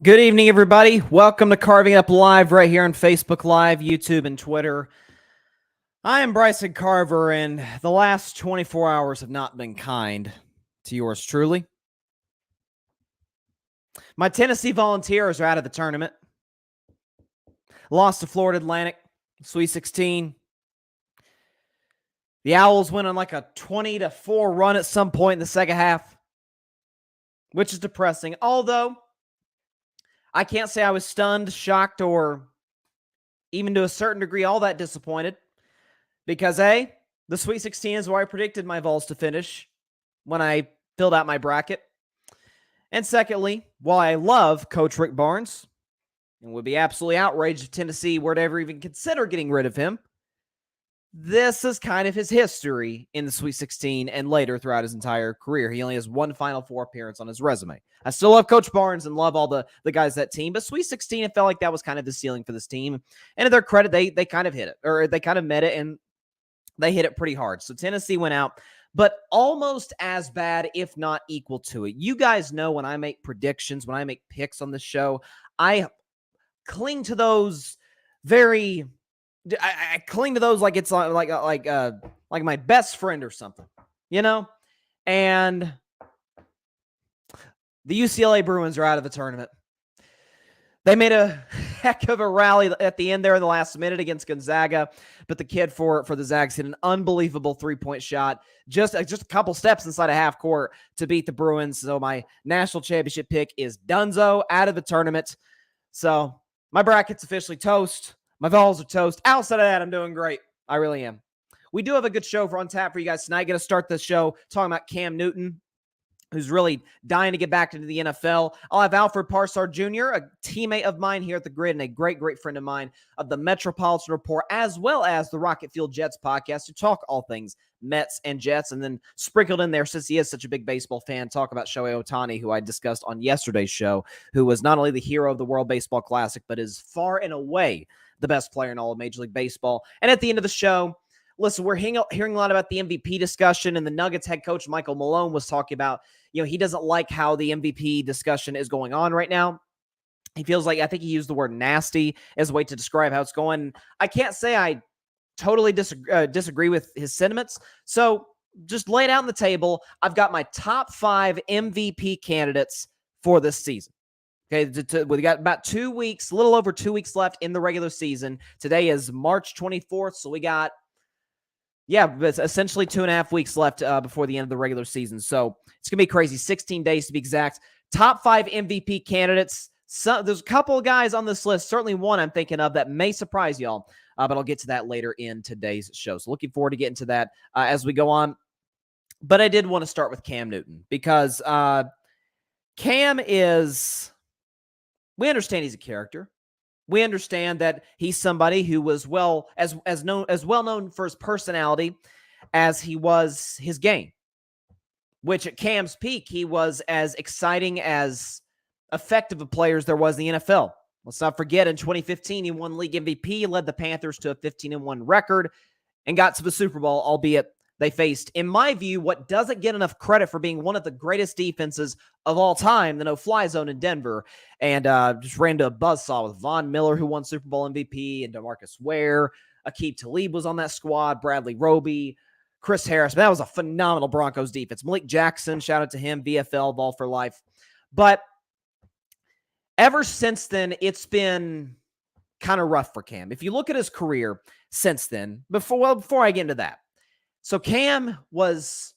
Good evening, everybody. Welcome to Carving Up Live right here on Facebook Live, YouTube, and Twitter. I am Bryson Carver, and the last 24 hours have not been kind to yours truly. My Tennessee Volunteers are out of the tournament. Lost to Florida Atlantic, Sweet 16. The Owls went on like a 20-4 run at some point in the second half, which is depressing. Although, I can't say I was stunned, shocked, or even to a certain degree all that disappointed. Because A, the Sweet 16 is where I predicted my Vols to finish when I filled out my bracket. And secondly, while I love Coach Rick Barnes and would be absolutely outraged if Tennessee were to ever even consider getting rid of him, this is kind of his history in the Sweet 16 and later throughout his entire career. He only has one Final Four appearance on his resume. I still love Coach Barnes and love all the guys that team, but Sweet 16, it felt like that was kind of the ceiling for this team. And to their credit, they kind of hit it, or they kind of met it, and they hit it pretty hard. So Tennessee went out, but almost as bad, if not equal to it. You guys know when I make predictions, when I make picks on the show, I cling to those very... I cling to those like it's like my best friend or something, you know? And the UCLA Bruins are out of the tournament. They made a heck of a rally at the end there in the last minute against Gonzaga, but the kid for the Zags hit an unbelievable three-point shot, just a couple steps inside a half court to beat the Bruins. So my national championship pick is Dunzo, out of the tournament. So my bracket's officially toast. My Vols are toast. Outside of that, I'm doing great. I really am. We do have a good show on tap for you guys tonight. Going to start the show talking about Cam Newton, who's really dying to get back into the NFL. I'll have Alfred Parsard Jr., a teammate of mine here at the Grid and a great, great friend of mine of the Metropolitan Report, as well as the Rocket Fuel Jets podcast, to talk all things Mets and Jets. And then sprinkled in there, since he is such a big baseball fan, talk about Shohei Ohtani, who I discussed on yesterday's show, who was not only the hero of the World Baseball Classic, but is far and away the best player in all of Major League Baseball. And at the end of the show, listen, we're hearing a lot about the MVP discussion, and the Nuggets head coach Michael Malone was talking about, he doesn't like how the MVP discussion is going on right now. He feels like, I think he used the word nasty as a way to describe how it's going. I can't say I totally disagree with his sentiments. So just lay it out on the table. I've got my top 5 MVP candidates for this season. Okay, we got about 2 weeks, a little over 2 weeks left in the regular season. Today is March 24th, so we got, essentially 2.5 weeks left before the end of the regular season. So it's going to be crazy. 16 days to be exact. Top 5 MVP candidates. There's a couple of guys on this list, certainly one I'm thinking of that may surprise y'all, but I'll get to that later in today's show. So looking forward to getting to that as we go on. But I did want to start with Cam Newton because Cam is... We understand he's a character. We understand that he's somebody who was well known for his personality as he was his game, which at Cam's peak, he was as exciting, as effective a player as there was in the NFL. Let's not forget, in 2015, he won league MVP, led the Panthers to a 15-1 record, and got to the Super Bowl, albeit they faced, in my view, what doesn't get enough credit for being one of the greatest defenses of all time, the no-fly zone in Denver, and just ran to a buzzsaw with Von Miller, who won Super Bowl MVP, and DeMarcus Ware. Aqib Talib was on that squad, Bradley Roby, Chris Harris. That was a phenomenal Broncos defense. Malik Jackson, shout out to him, VFL, Ball for Life. But ever since then, it's been kind of rough for Cam. If you look at his career since then, before I get into that, so Cam was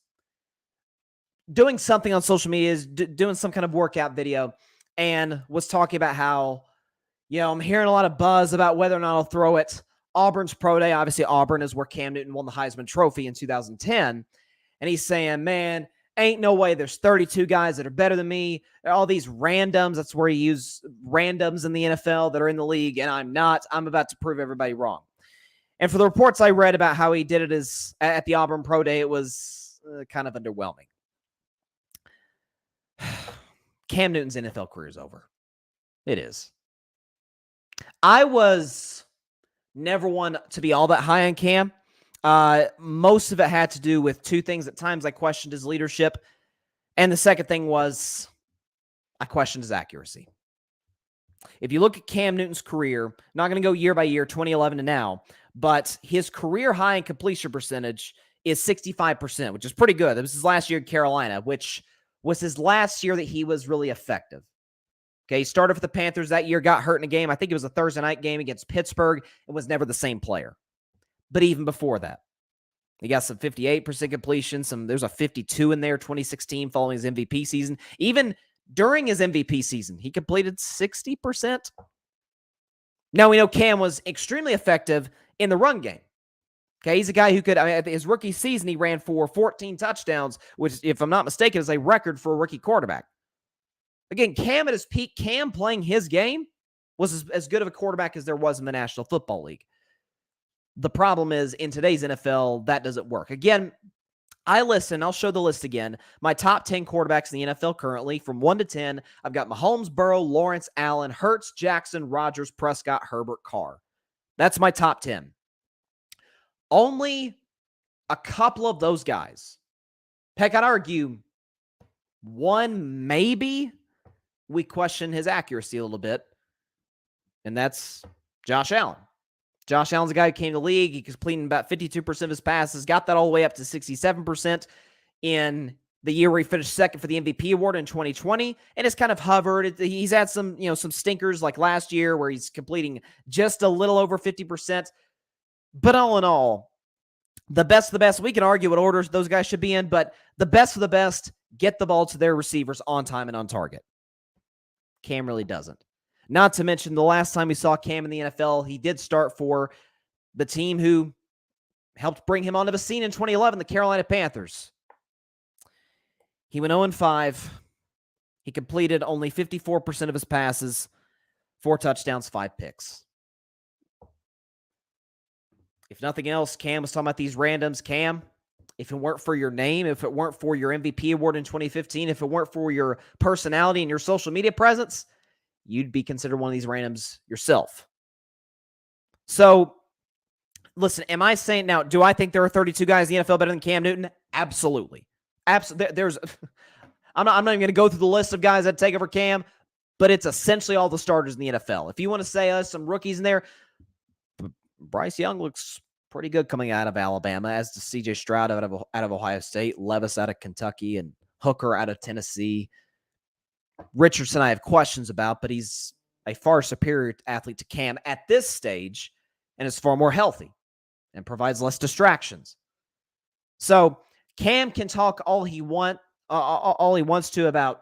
doing something on social media, doing some kind of workout video, and was talking about how, I'm hearing a lot of buzz about whether or not I'll throw it. Auburn's pro day. Obviously, Auburn is where Cam Newton won the Heisman Trophy in 2010. And he's saying, man, ain't no way there's 32 guys that are better than me. All these randoms. That's where you use randoms in the NFL that are in the league, and I'm not. I'm about to prove everybody wrong. And for the reports I read about how he did it at the Auburn Pro Day, it was kind of underwhelming. Cam Newton's NFL career is over. It is. I was never one to be all that high on Cam. Most of it had to do with two things. At times, I questioned his leadership. And the second thing was I questioned his accuracy. If you look at Cam Newton's career, not going to go year by year, 2011 to now, but his career high in completion percentage is 65%, which is pretty good. That was his last year in Carolina, which was his last year that he was really effective. Okay, he started for the Panthers that year, got hurt in a game. I think it was a Thursday night game against Pittsburgh, and was never the same player. But even before that, he got some 58% completion. There's a 52 in there, 2016, following his MVP season. Even during his MVP season, he completed 60%. Now we know Cam was extremely effective in the run game. Okay, he's a guy who could, his rookie season, he ran for 14 touchdowns, which, if I'm not mistaken, is a record for a rookie quarterback. Again, Cam at his peak, Cam playing his game was as good of a quarterback as there was in the National Football League. The problem is, in today's NFL, that doesn't work. Again, I'll show the list again. My top 10 quarterbacks in the NFL currently, from 1 to 10, I've got Mahomes, Burrow, Lawrence, Allen, Hurts, Jackson, Rodgers, Prescott, Herbert, Carr. That's my top 10. Only a couple of those guys. Heck, I'd argue one, maybe, we question his accuracy a little bit, and that's Josh Allen. Josh Allen's a guy who came to the league. He completed about 52% of his passes, got that all the way up to 67% in the year where he finished second for the MVP award in 2020, and it's kind of hovered. He's had some stinkers like last year where he's completing just a little over 50%. But all in all, the best of the best, we can argue what orders those guys should be in, but the best of the best get the ball to their receivers on time and on target. Cam really doesn't. Not to mention, the last time we saw Cam in the NFL, he did start for the team who helped bring him onto the scene in 2011, the Carolina Panthers. He went 0-5. He completed only 54% of his passes, 4 touchdowns, 5 picks. If nothing else, Cam was talking about these randoms. Cam, if it weren't for your name, if it weren't for your MVP award in 2015, if it weren't for your personality and your social media presence, you'd be considered one of these randoms yourself. So, listen, am I saying now, do I think there are 32 guys in the NFL better than Cam Newton? Absolutely. Absolutely. I'm not even going to go through the list of guys that take over Cam, but it's essentially all the starters in the NFL. If you want to say some rookies in there, Bryce Young looks pretty good coming out of Alabama, as does C.J. Stroud out of Ohio State, Levis out of Kentucky, and Hooker out of Tennessee. Richardson I have questions about, but he's a far superior athlete to Cam at this stage and is far more healthy and provides less distractions. So Cam can talk all he wants to about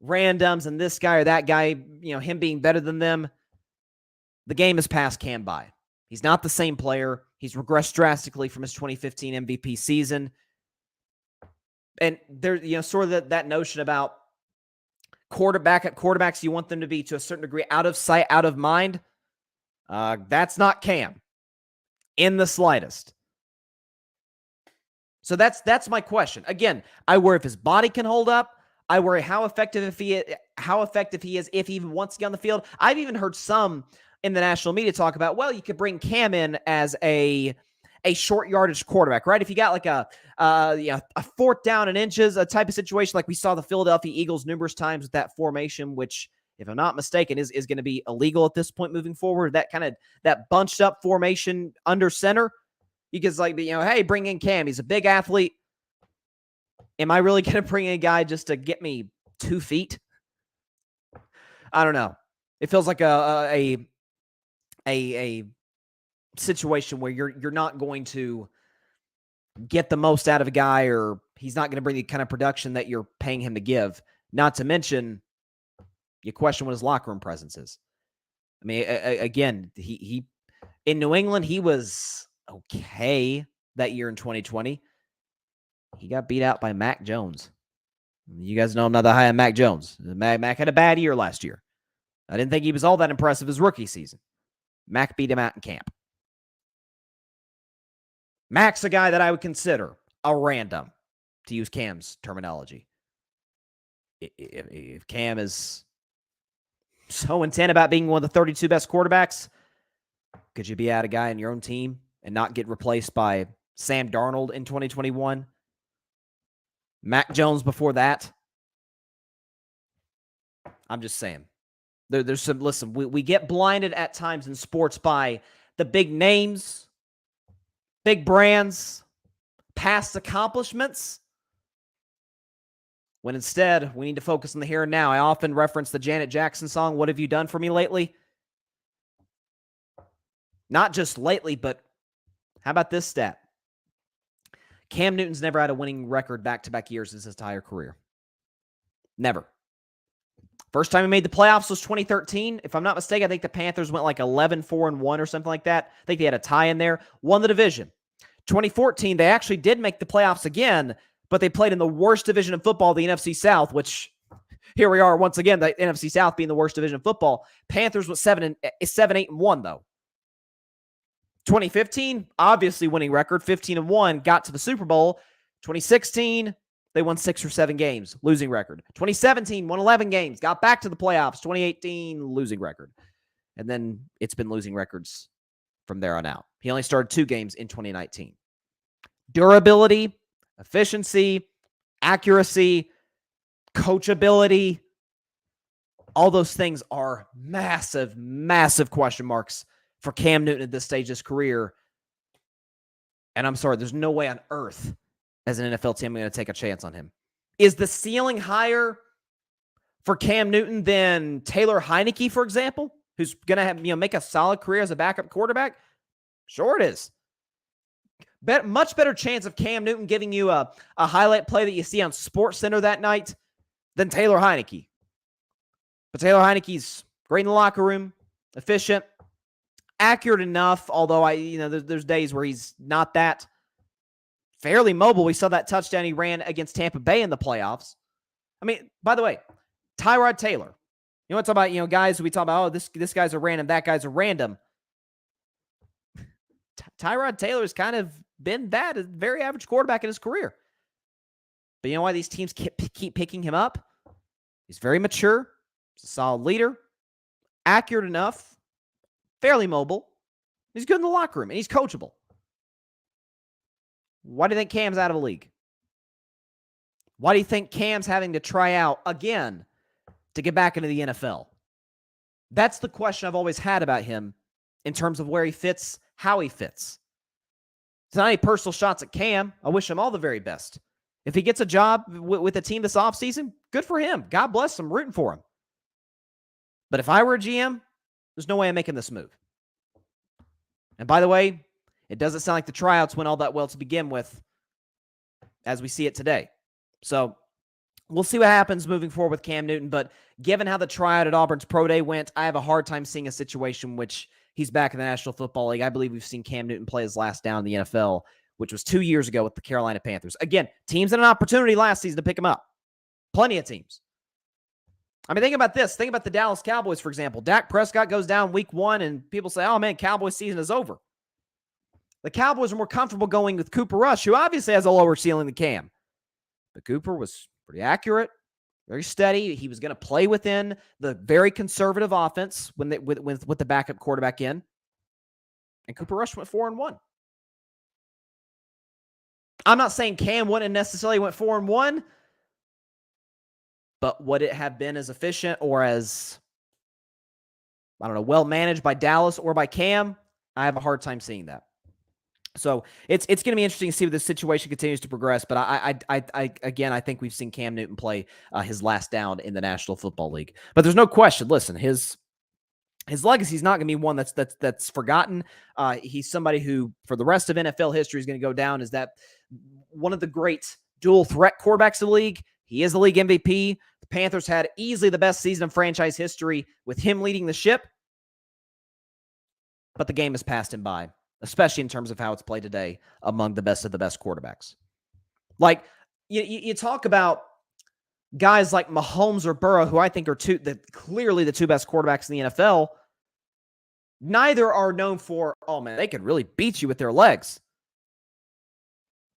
randoms and this guy or that guy, him being better than them. The game has passed Cam by. He's not the same player. He's regressed drastically from his 2015 MVP season. And there's sort of that notion about quarterbacks, you want them to be to a certain degree out of sight, out of mind. That's not Cam in the slightest. So that's my question. Again, I worry if his body can hold up. I worry how effective he is if he even wants to get on the field. I've even heard some in the national media talk about, well, you could bring Cam in as a short yardage quarterback, right? If you got like a 4th down and inches, a type of situation like we saw the Philadelphia Eagles numerous times with that formation, which, if I'm not mistaken, is going to be illegal at this point moving forward. That bunched up formation under center. You can hey, bring in Cam. He's a big athlete. Am I really going to bring in a guy just to get me 2 feet? I don't know. It feels like a situation where you're not going to get the most out of a guy, or he's not going to bring the kind of production that you're paying him to give. Not to mention, you question what his locker room presence is. I mean, again, he in New England, he was okay that year in 2020. He got beat out by Mac Jones. You guys know I'm not that high on Mac Jones. Mac had a bad year last year. I didn't think he was all that impressive his rookie season. Mac beat him out in camp. Mac's a guy that I would consider a random, to use Cam's terminology. If Cam is so intent about being one of the 32 best quarterbacks, could you be out a guy in your own team and not get replaced by Sam Darnold in 2021? Mac Jones before that? I'm just saying. There's some, listen, we get blinded at times in sports by the big names, big brands, past accomplishments, when instead we need to focus on the here and now. I often reference the Janet Jackson song, "What Have You Done For Me Lately?" Not just lately, but how about this stat? Cam Newton's never had a winning record back-to-back years in his entire career. Never. First time he made the playoffs was 2013. If I'm not mistaken, I think the Panthers went like 11-4-1 or something like that. I think they had a tie in there. Won the division. 2014, they actually did make the playoffs again, but they played in the worst division of football, the NFC South, which here we are once again, the NFC South being the worst division of football. Panthers was 7-8-1 though. 2015, obviously winning record, 15-1, got to the Super Bowl. 2016, they won 6 or 7 games, losing record. 2017, won 11 games, got back to the playoffs. 2018, losing record. And then it's been losing records from there on out. He only started 2 games in 2019. Durability, efficiency, accuracy, coachability, all those things are massive, massive question marks for Cam Newton at this stage of his career. And I'm sorry, there's no way on earth as an NFL team I'm going to take a chance on him. Is the ceiling higher for Cam Newton than Taylor Heineke, for example, who's going to have, make a solid career as a backup quarterback? Sure it is. Much better chance of Cam Newton giving you a highlight play that you see on SportsCenter that night than Taylor Heineke. But Taylor Heineke's great in the locker room, efficient, accurate enough, although there's days where he's not that. Fairly mobile. We saw that touchdown he ran against Tampa Bay in the playoffs. I mean, by the way, Tyrod Taylor. You want to talk about, guys we talk about, this guy's a random, that guy's a random. Tyrod Taylor's kind of been that, a very average quarterback in his career. But you know why these teams keep picking him up? He's very mature. He's a solid leader. Accurate enough. Fairly mobile. He's good in the locker room, and he's coachable. Why do you think Cam's out of the league? Why do you think Cam's having to try out again to get back into the NFL? That's the question I've always had about him in terms of where he fits, how he fits. It's not any personal shots at Cam. I wish him all the very best. If he gets a job with a team this offseason, good for him. God bless him. Rooting for him. But if I were a GM, there's no way I'm making this move. And by the way, it doesn't sound like the tryouts went all that well to begin with as we see it today. So we'll see what happens moving forward with Cam Newton. But given how the tryout at Auburn's Pro Day went, I have a hard time seeing a situation which he's back in the National Football League. I believe we've seen Cam Newton play his last down in the NFL, which was 2 years ago with the Carolina Panthers. Again, teams had an opportunity last season to pick him up. Plenty of teams. I mean, think about this. Think about the Dallas Cowboys, for example. Dak Prescott goes down week 1, and people say, oh, man, Cowboys season is over. The Cowboys are more comfortable going with Cooper Rush, who obviously has a lower ceiling than Cam. But Cooper was pretty accurate, very steady. He was going to play within the very conservative offense with the backup quarterback in. And Cooper Rush went 4-1. I'm not saying Cam wouldn't have necessarily went 4-1, but would it have been as efficient or as, well managed by Dallas or by Cam? I have a hard time seeing that. So it's going to be interesting to see if this situation continues to progress. But I think we've seen Cam Newton play his last down in the National Football League. But there's no question. Listen, his legacy is not going to be one that's forgotten. He's somebody who, for the rest of NFL history, is going to go down as that one of the great dual threat quarterbacks of the league. He is the league MVP. The Panthers had easily the best season of franchise history with him leading the ship. But the game has passed him by, especially in terms of how it's played today among the best of the best quarterbacks. Like, you talk about guys like Mahomes or Burrow, who I think are clearly the two best quarterbacks in the NFL. Neither are known for, oh man, they could really beat you with their legs.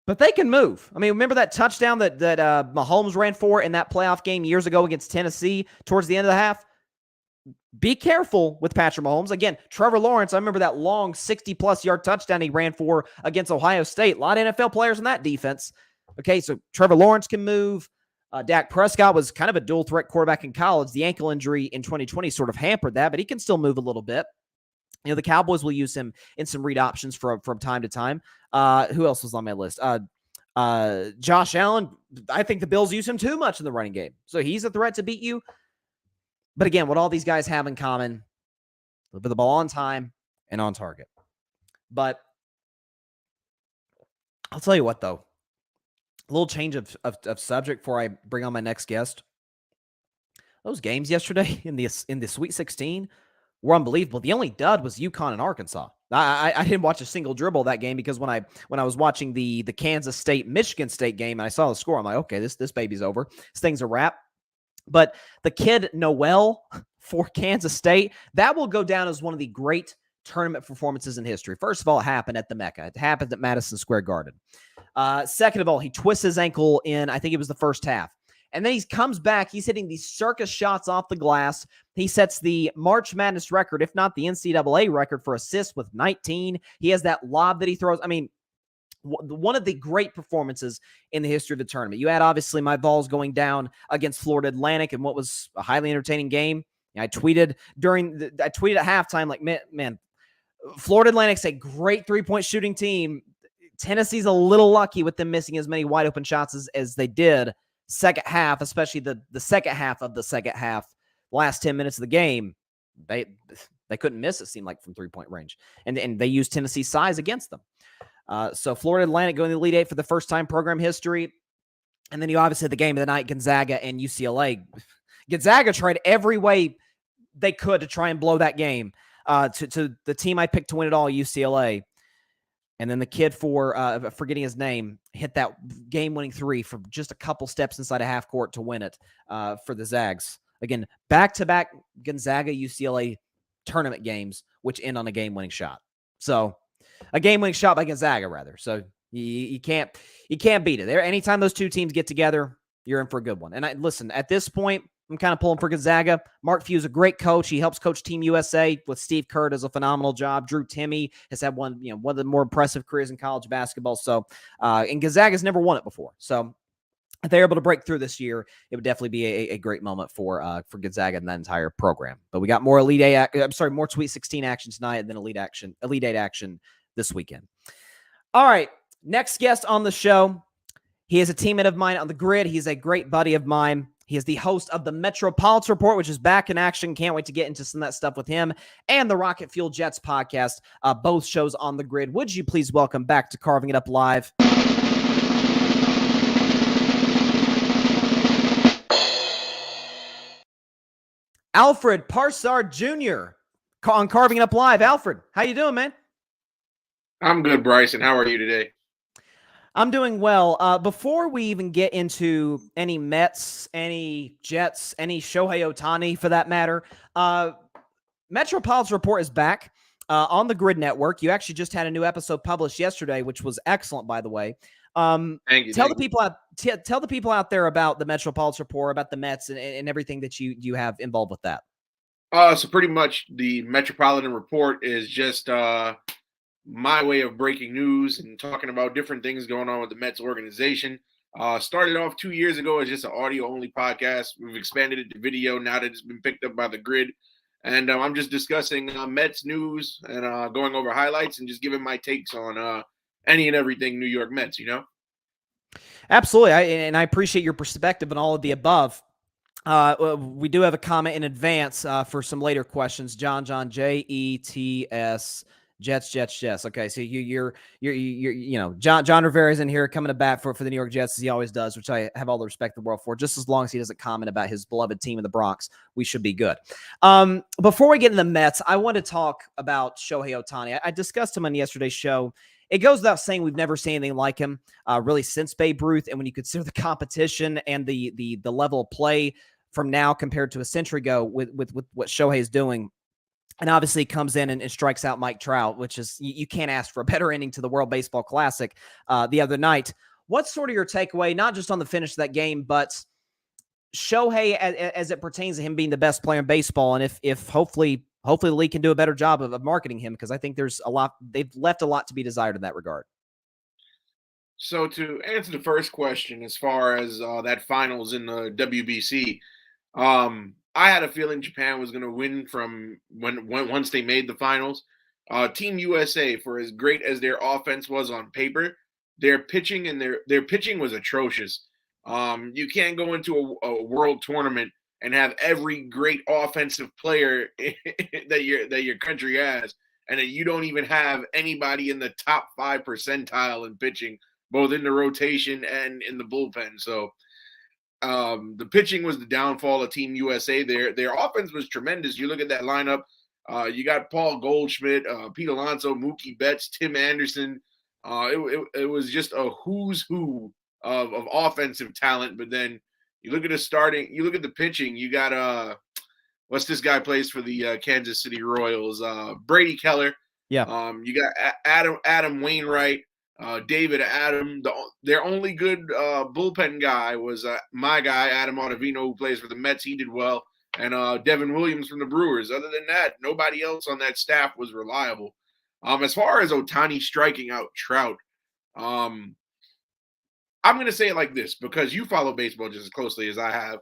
But they can move. I mean, remember that touchdown that Mahomes ran for in that playoff game years ago against Tennessee towards the end of the half? Be careful with Patrick Mahomes. Again, Trevor Lawrence, I remember that long 60-plus yard touchdown he ran for against Ohio State. A lot of NFL players in that defense. Okay, so Trevor Lawrence can move. Dak Prescott was kind of a dual threat quarterback in college. The ankle injury in 2020 sort of hampered that, but he can still move a little bit. The Cowboys will use him in some read options from time to time. Who else was on my list? Josh Allen. I think the Bills use him too much in the running game. So he's a threat to beat you. But again, what all these guys have in common, deliver the ball on time and on target. But I'll tell you what, though. A little change of subject before I bring on my next guest. Those games yesterday in the Sweet 16 were unbelievable. The only dud was UConn and Arkansas. I didn't watch a single dribble of that game because when I was watching the Kansas State Michigan State game and I saw the score, I'm like, okay, this baby's over. This thing's a wrap. But the kid Noel for Kansas State, that will go down as one of the great tournament performances in history. First of all, it happened at the Mecca. It happened at Madison Square Garden. Second of all, he twists his ankle in, I think it was the first half. And then he comes back. He's hitting these circus shots off the glass. He sets the March Madness record, if not the NCAA record, for assists with 19. He has that lob that he throws. I mean, one of the great performances in the history of the tournament. You had, obviously, my Vols going down against Florida Atlantic in what was a highly entertaining game. I tweeted at halftime, like, man, Florida Atlantic's a great three-point shooting team. Tennessee's a little lucky with them missing as many wide open shots as they did second half, especially the second half of the second half, last 10 minutes of the game. They couldn't miss, it seemed like, from three-point range. And they used Tennessee's size against them. So Florida Atlantic going to the Elite Eight for the first time program history. And then you obviously had the game of the night, Gonzaga and UCLA. Gonzaga tried every way they could to try and blow that game to the team I picked to win it all, UCLA. And then the kid forgetting his name, hit that game-winning three from just a couple steps inside a half court to win it for the Zags. Again, back-to-back Gonzaga-UCLA tournament games, which end on a game-winning shot. So a game-winning shot by Gonzaga, rather. So you can't beat it. Anytime those two teams get together, you're in for a good one. And listen, at this point, I'm kind of pulling for Gonzaga. Mark Few is a great coach. He helps coach Team USA with Steve Kerr, does a phenomenal job. Drew Timme has had one of the more impressive careers in college basketball. So, and Gonzaga's never won it before. So, if they're able to break through this year, it would definitely be a great moment for Gonzaga and that entire program. But we got more more Sweet 16 action tonight, and then Elite Eight action this weekend. All right, next guest on the show. He is a teammate of mine on the grid. He's a great buddy of mine. He is the host of the Metropolitan Report, which is back in action. Can't wait to get into some of that stuff with him, and the Rocket Fuel Jets podcast, both shows on the grid. Would you please welcome back to Carving It Up Live, Alfred Parsard Jr. on Carving It Up Live. Alfred, how you doing, man? I'm good, Bryson. How are you today? I'm doing well. Before we even get into any Mets, any Jets, any Shohei Ohtani for that matter, Metropolitan Report is back on the Grid Network. You actually just had a new episode published yesterday, which was excellent, by the way. Thank you. Tell the people out there about the Metropolitan Report, about the Mets, and everything that you have involved with that. So pretty much the Metropolitan Report is just my way of breaking news and talking about different things going on with the Mets organization. Started off 2 years ago as just an audio-only podcast. We've expanded it to video now that it's been picked up by the Grid. And I'm just discussing Mets news and going over highlights and just giving my takes on any and everything New York Mets, Absolutely. I appreciate your perspective on all of the above. We do have a comment in advance for some later questions. John, Jets. Okay, so you're John Rivera's in here coming to bat for the New York Jets, as he always does, which I have all the respect in the world for. Just as long as he doesn't comment about his beloved team in the Bronx, we should be good. Before we get into the Mets, I want to talk about Shohei Ohtani. I discussed him on yesterday's show. It goes without saying we've never seen anything like him, really, since Babe Ruth. And when you consider the competition and the level of play from now compared to a century ago with what Shohei is doing. And obviously he comes in and strikes out Mike Trout, which is, you can't ask for a better ending to the World Baseball Classic the other night. What's sort of your takeaway, not just on the finish of that game, but Shohei as it pertains to him being the best player in baseball? And if hopefully the league can do a better job of marketing him, because I think they've left a lot to be desired in that regard. So to answer the first question, as far as that finals in the WBC, I had a feeling Japan was going to win from when once they made the finals. Team USA, for as great as their offense was on paper, their pitching and their pitching was atrocious. You can't go into a world tournament and have every great offensive player that your country has, and that you don't even have anybody in the top 5 percentile in pitching, both in the rotation and in the bullpen. So the pitching was the downfall of Team USA. Their offense was tremendous. You look at that lineup. You got Paul Goldschmidt, Pete Alonso, Mookie Betts, Tim Anderson. It was just a who's who of offensive talent. But then you look at the starting. You look at the pitching. You got what's this guy plays for the Kansas City Royals? Brady Keller. Yeah. You got Adam Wainwright. David Adam. Their only good bullpen guy was my guy, Adam Ottavino, who plays for the Mets. He did well. And Devin Williams from the Brewers. Other than that, nobody else on that staff was reliable. As far as Ohtani striking out Trout, I'm going to say it like this because you follow baseball just as closely as I have.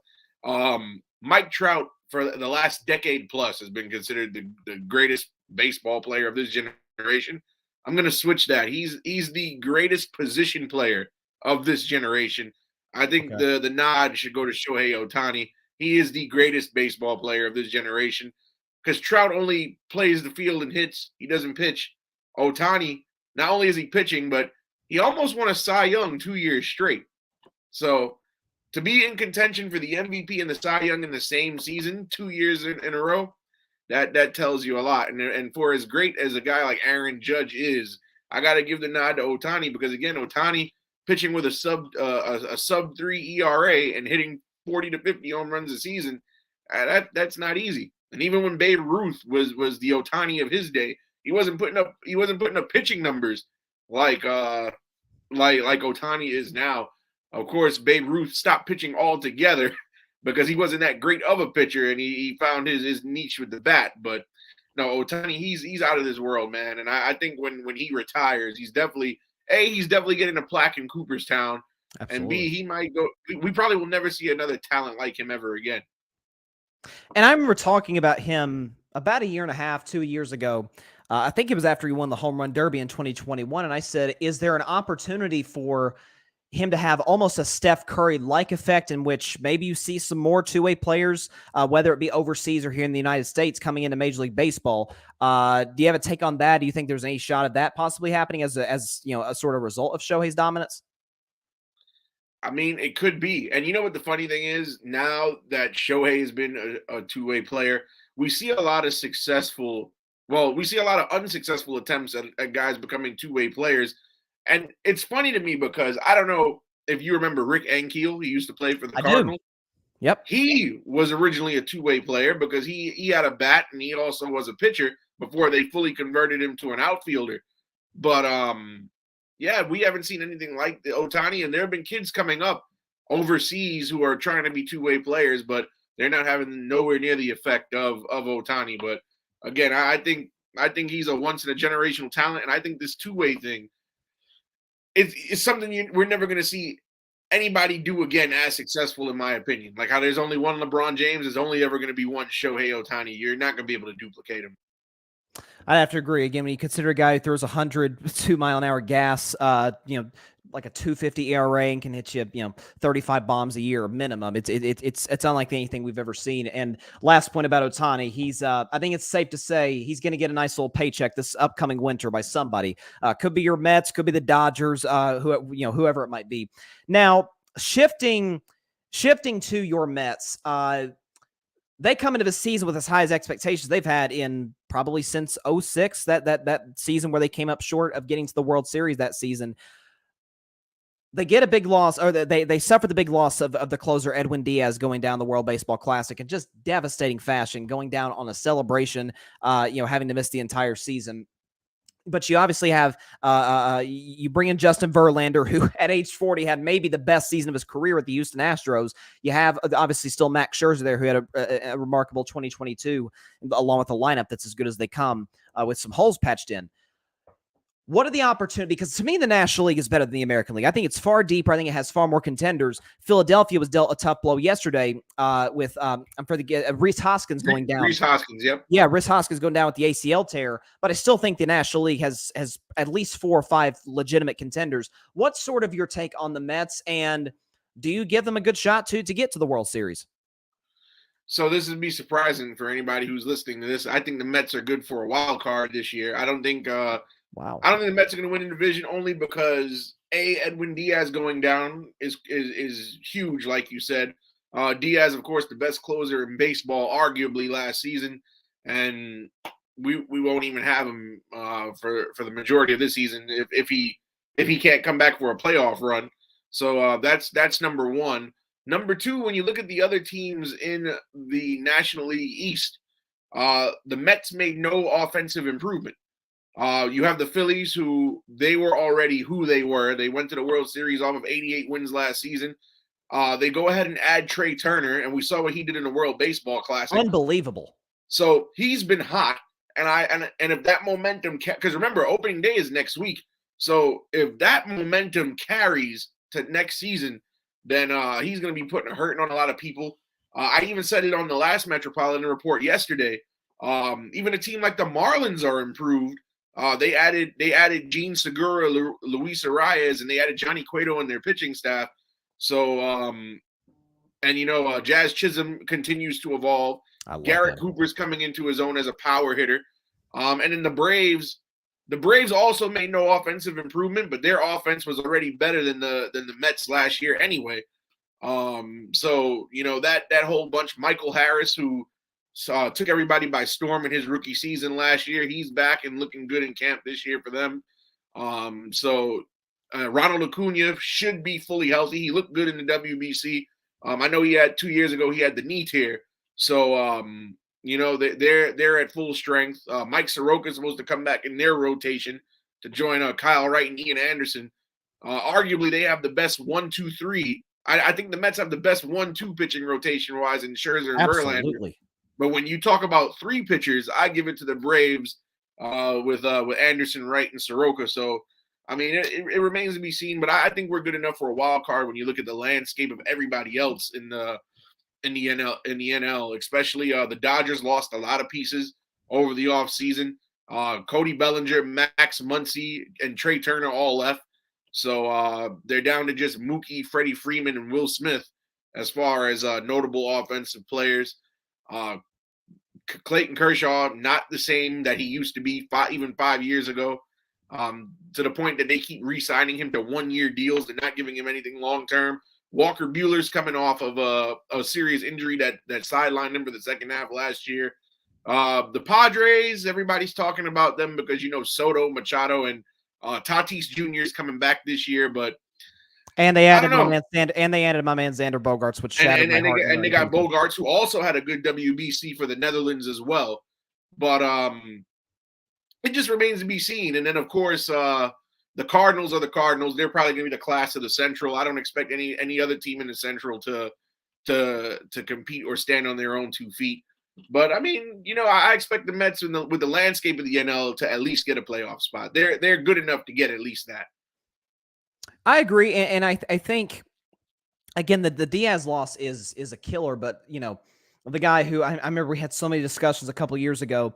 Mike Trout, for the last decade plus, has been considered the greatest baseball player of this generation. I'm going to switch that. He's the greatest position player of this generation. I think the nod should go to Shohei Ohtani. He is the greatest baseball player of this generation because Trout only plays the field and hits. He doesn't pitch. Ohtani, not only is he pitching, but he almost won a Cy Young 2 years straight. So to be in contention for the MVP and the Cy Young in the same season, 2 years in a row, that tells you a lot. And for as great as a guy like Aaron Judge is, I got to give the nod to Ohtani because, again, Ohtani pitching with a sub 3 ERA and hitting 40 to 50 home runs a season, that's not easy. And even when Babe Ruth was the Ohtani of his day, he wasn't putting up pitching numbers like Ohtani is now. Of course, Babe Ruth stopped pitching altogether because he wasn't that great of a pitcher, and he found his niche with the bat. But no, Ohtani, he's out of this world, man. And I think when he retires, he's definitely getting a plaque in Cooperstown. Absolutely. And B, he might go. We probably will never see another talent like him ever again. And I remember talking about him about a year and a half, 2 years ago. I think it was after he won the Home Run Derby in 2021. And I said, is there an opportunity for him to have almost a Steph Curry-like effect in which maybe you see some more two-way players, whether it be overseas or here in the United States, coming into Major League Baseball? Do you have a take on that? Do you think there's any shot of that possibly happening as a sort of result of Shohei's dominance? I mean, it could be. And you know what the funny thing is? Now that Shohei has been a two-way player, we see a lot of unsuccessful attempts at guys becoming two-way players. And it's funny to me because I don't know if you remember Rick Ankiel. He used to play for the Cardinals. Yep. He was originally a two-way player because he had a bat and he also was a pitcher before they fully converted him to an outfielder. But yeah, we haven't seen anything like the Ohtani, and there have been kids coming up overseas who are trying to be two-way players, but they're not having nowhere near the effect of Ohtani. But again, I think he's a once-in-a-generational talent, and I think this two-way thing it's something we're never going to see anybody do again as successful, in my opinion. Like how there's only one LeBron James, there's only ever going to be one Shohei Ohtani. You're not going to be able to duplicate him. I'd have to agree. Again, when you consider a guy who throws 102 mile an hour gas, like a 250 ERA and can hit you, 35 bombs a year minimum. It's unlike anything we've ever seen. And last point about Ohtani, he's I think it's safe to say he's going to get a nice little paycheck this upcoming winter by somebody. Could be your Mets, could be the Dodgers, whoever it might be. Now, shifting to your Mets, they come into the season with as high as expectations they've had in probably since 2006, that season where they came up short of getting to the World Series that season. They get a big loss, or they suffer the big loss of the closer Edwin Diaz going down the World Baseball Classic in just devastating fashion, going down on a celebration, having to miss the entire season. But you obviously have you bring in Justin Verlander, who at age 40 had maybe the best season of his career with the Houston Astros. You have obviously still Max Scherzer there, who had a remarkable 2022, along with a lineup that's as good as they come with some holes patched in. What are the opportunities? Because to me, the National League is better than the American League. I think it's far deeper. I think it has far more contenders. Philadelphia was dealt a tough blow yesterday with Rhys Hoskins going down. Rhys Hoskins, yep. Yeah, Rhys Hoskins going down with the ACL tear. But I still think the National League has at least 4 or 5 legitimate contenders. What's sort of your take on the Mets, and do you give them a good shot to get to the World Series? So this would be surprising for anybody who's listening to this. I think the Mets are good for a wild card this year. I don't think the Mets are going to win the division only because Edwin Diaz going down is huge, like you said. Diaz, of course, the best closer in baseball, arguably last season, and we won't even have him for the majority of this season if he can't come back for a playoff run. So that's number one. Number two, when you look at the other teams in the National League East, the Mets made no offensive improvement. You have the Phillies, who they were already who they were. They went to the World Series off of 88 wins last season. They go ahead and add Trey Turner, and we saw what he did in the World Baseball Classic. Unbelievable. So he's been hot, and if that momentum, because remember, opening day is next week. So if that momentum carries to next season, then he's going to be putting a hurting on a lot of people. I even said it on the last Metropolitan Report yesterday. Even a team like the Marlins are improved. They added Gene Segura, Luis Arias, and they added Johnny Cueto in their pitching staff. So, Jazz Chisholm continues to evolve. Garrett Cooper's coming into his own as a power hitter. And then the Braves also made no offensive improvement, but their offense was already better than the Mets last year anyway. So that whole bunch, Michael Harris, who took everybody by storm in his rookie season last year, he's back and looking good in camp this year for them. Ronald Acuna should be fully healthy. He looked good in the WBC. I know he had 2 years ago, he had the knee tear. So, they're at full strength. Mike Soroka is supposed to come back in their rotation to join Kyle Wright and Ian Anderson. Arguably, they have the best 1-2-3. I think the Mets have the best 1-2 pitching rotation-wise in Scherzer and Verlander. But when you talk about 3 pitchers, I give it to the Braves with Anderson, Wright, and Soroka. So, I mean, it remains to be seen. But I think we're good enough for a wild card when you look at the landscape of everybody else in the NL, especially the Dodgers lost a lot of pieces over the offseason. Cody Bellinger, Max Muncy, and Trey Turner all left. So they're down to just Mookie, Freddie Freeman, and Will Smith as far as notable offensive players. Clayton Kershaw, not the same that he used to be even 5 years ago, to the point that they keep re-signing him to 1-year deals and not giving him anything long-term. Walker Buehler's coming off of a serious injury that sidelined him for the second half last year. The Padres, everybody's talking about them because, Soto, Machado, and Tatis Jr. is coming back this year, but they added my man Xander Bogaerts, which shattered my heart. And they got Bogaerts, who also had a good WBC for the Netherlands as well. But it just remains to be seen. And then, of course, the Cardinals are the Cardinals. They're probably going to be the class of the Central. I don't expect any other team in the Central to compete or stand on their own 2 feet. But I mean, I expect the Mets with the landscape of the NL to at least get a playoff spot. They're good enough to get at least that. I agree, and I think again the Diaz loss is a killer. But the guy who I remember we had so many discussions a couple of years ago.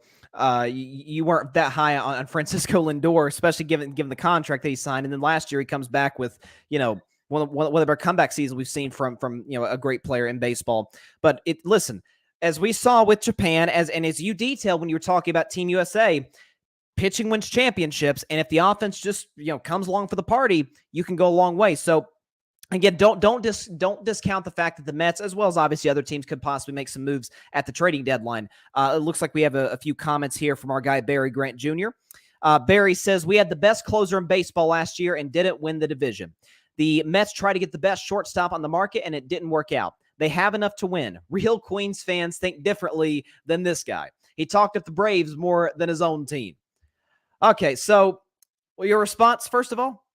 You weren't that high on Francisco Lindor, especially given the contract that he signed. And then last year he comes back with, one of our comeback seasons we've seen from a great player in baseball. But listen, as we saw with Japan, as you detailed when you were talking about Team USA, pitching wins championships. And if the offense just, comes along for the party, you can go a long way. So again, don't discount the fact that the Mets, as well as obviously other teams, could possibly make some moves at the trading deadline. It looks like we have a few comments here from our guy, Barry Grant Jr. Barry says, we had the best closer in baseball last year and didn't win the division. The Mets tried to get the best shortstop on the market, and it didn't work out. They have enough to win. Real Queens fans think differently than this guy. He talked up the Braves more than his own team. Okay, so your response, first of all?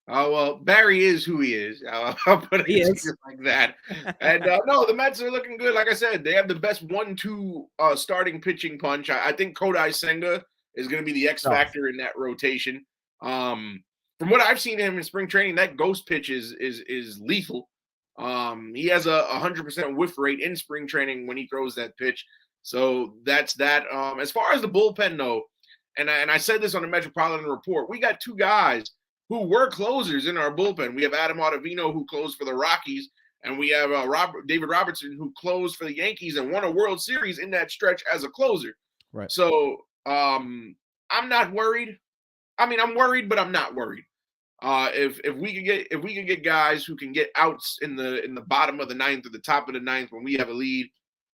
Well, Barry is who he is. I'll put it like that. And no, the Mets are looking good. Like I said, they have the best 1-2 starting pitching punch. I think Kodai Senga is going to be the X Oh, factor in that rotation. From what I've seen him in spring training, that ghost pitch is lethal. He has a 100% whiff rate in spring training when he throws that pitch. So that's that. As far as the bullpen, though, and I said this on the Metropolitan Report, we got two guys who were closers in our bullpen. We have Adam Ottavino, who closed for the Rockies, and we have David Robertson, who closed for the Yankees and won a World Series in that stretch as a closer. right. So I'm not worried. I mean, I'm worried, but I'm not worried. If we could get guys who can get outs in the bottom of the ninth or the top of the ninth when we have a lead,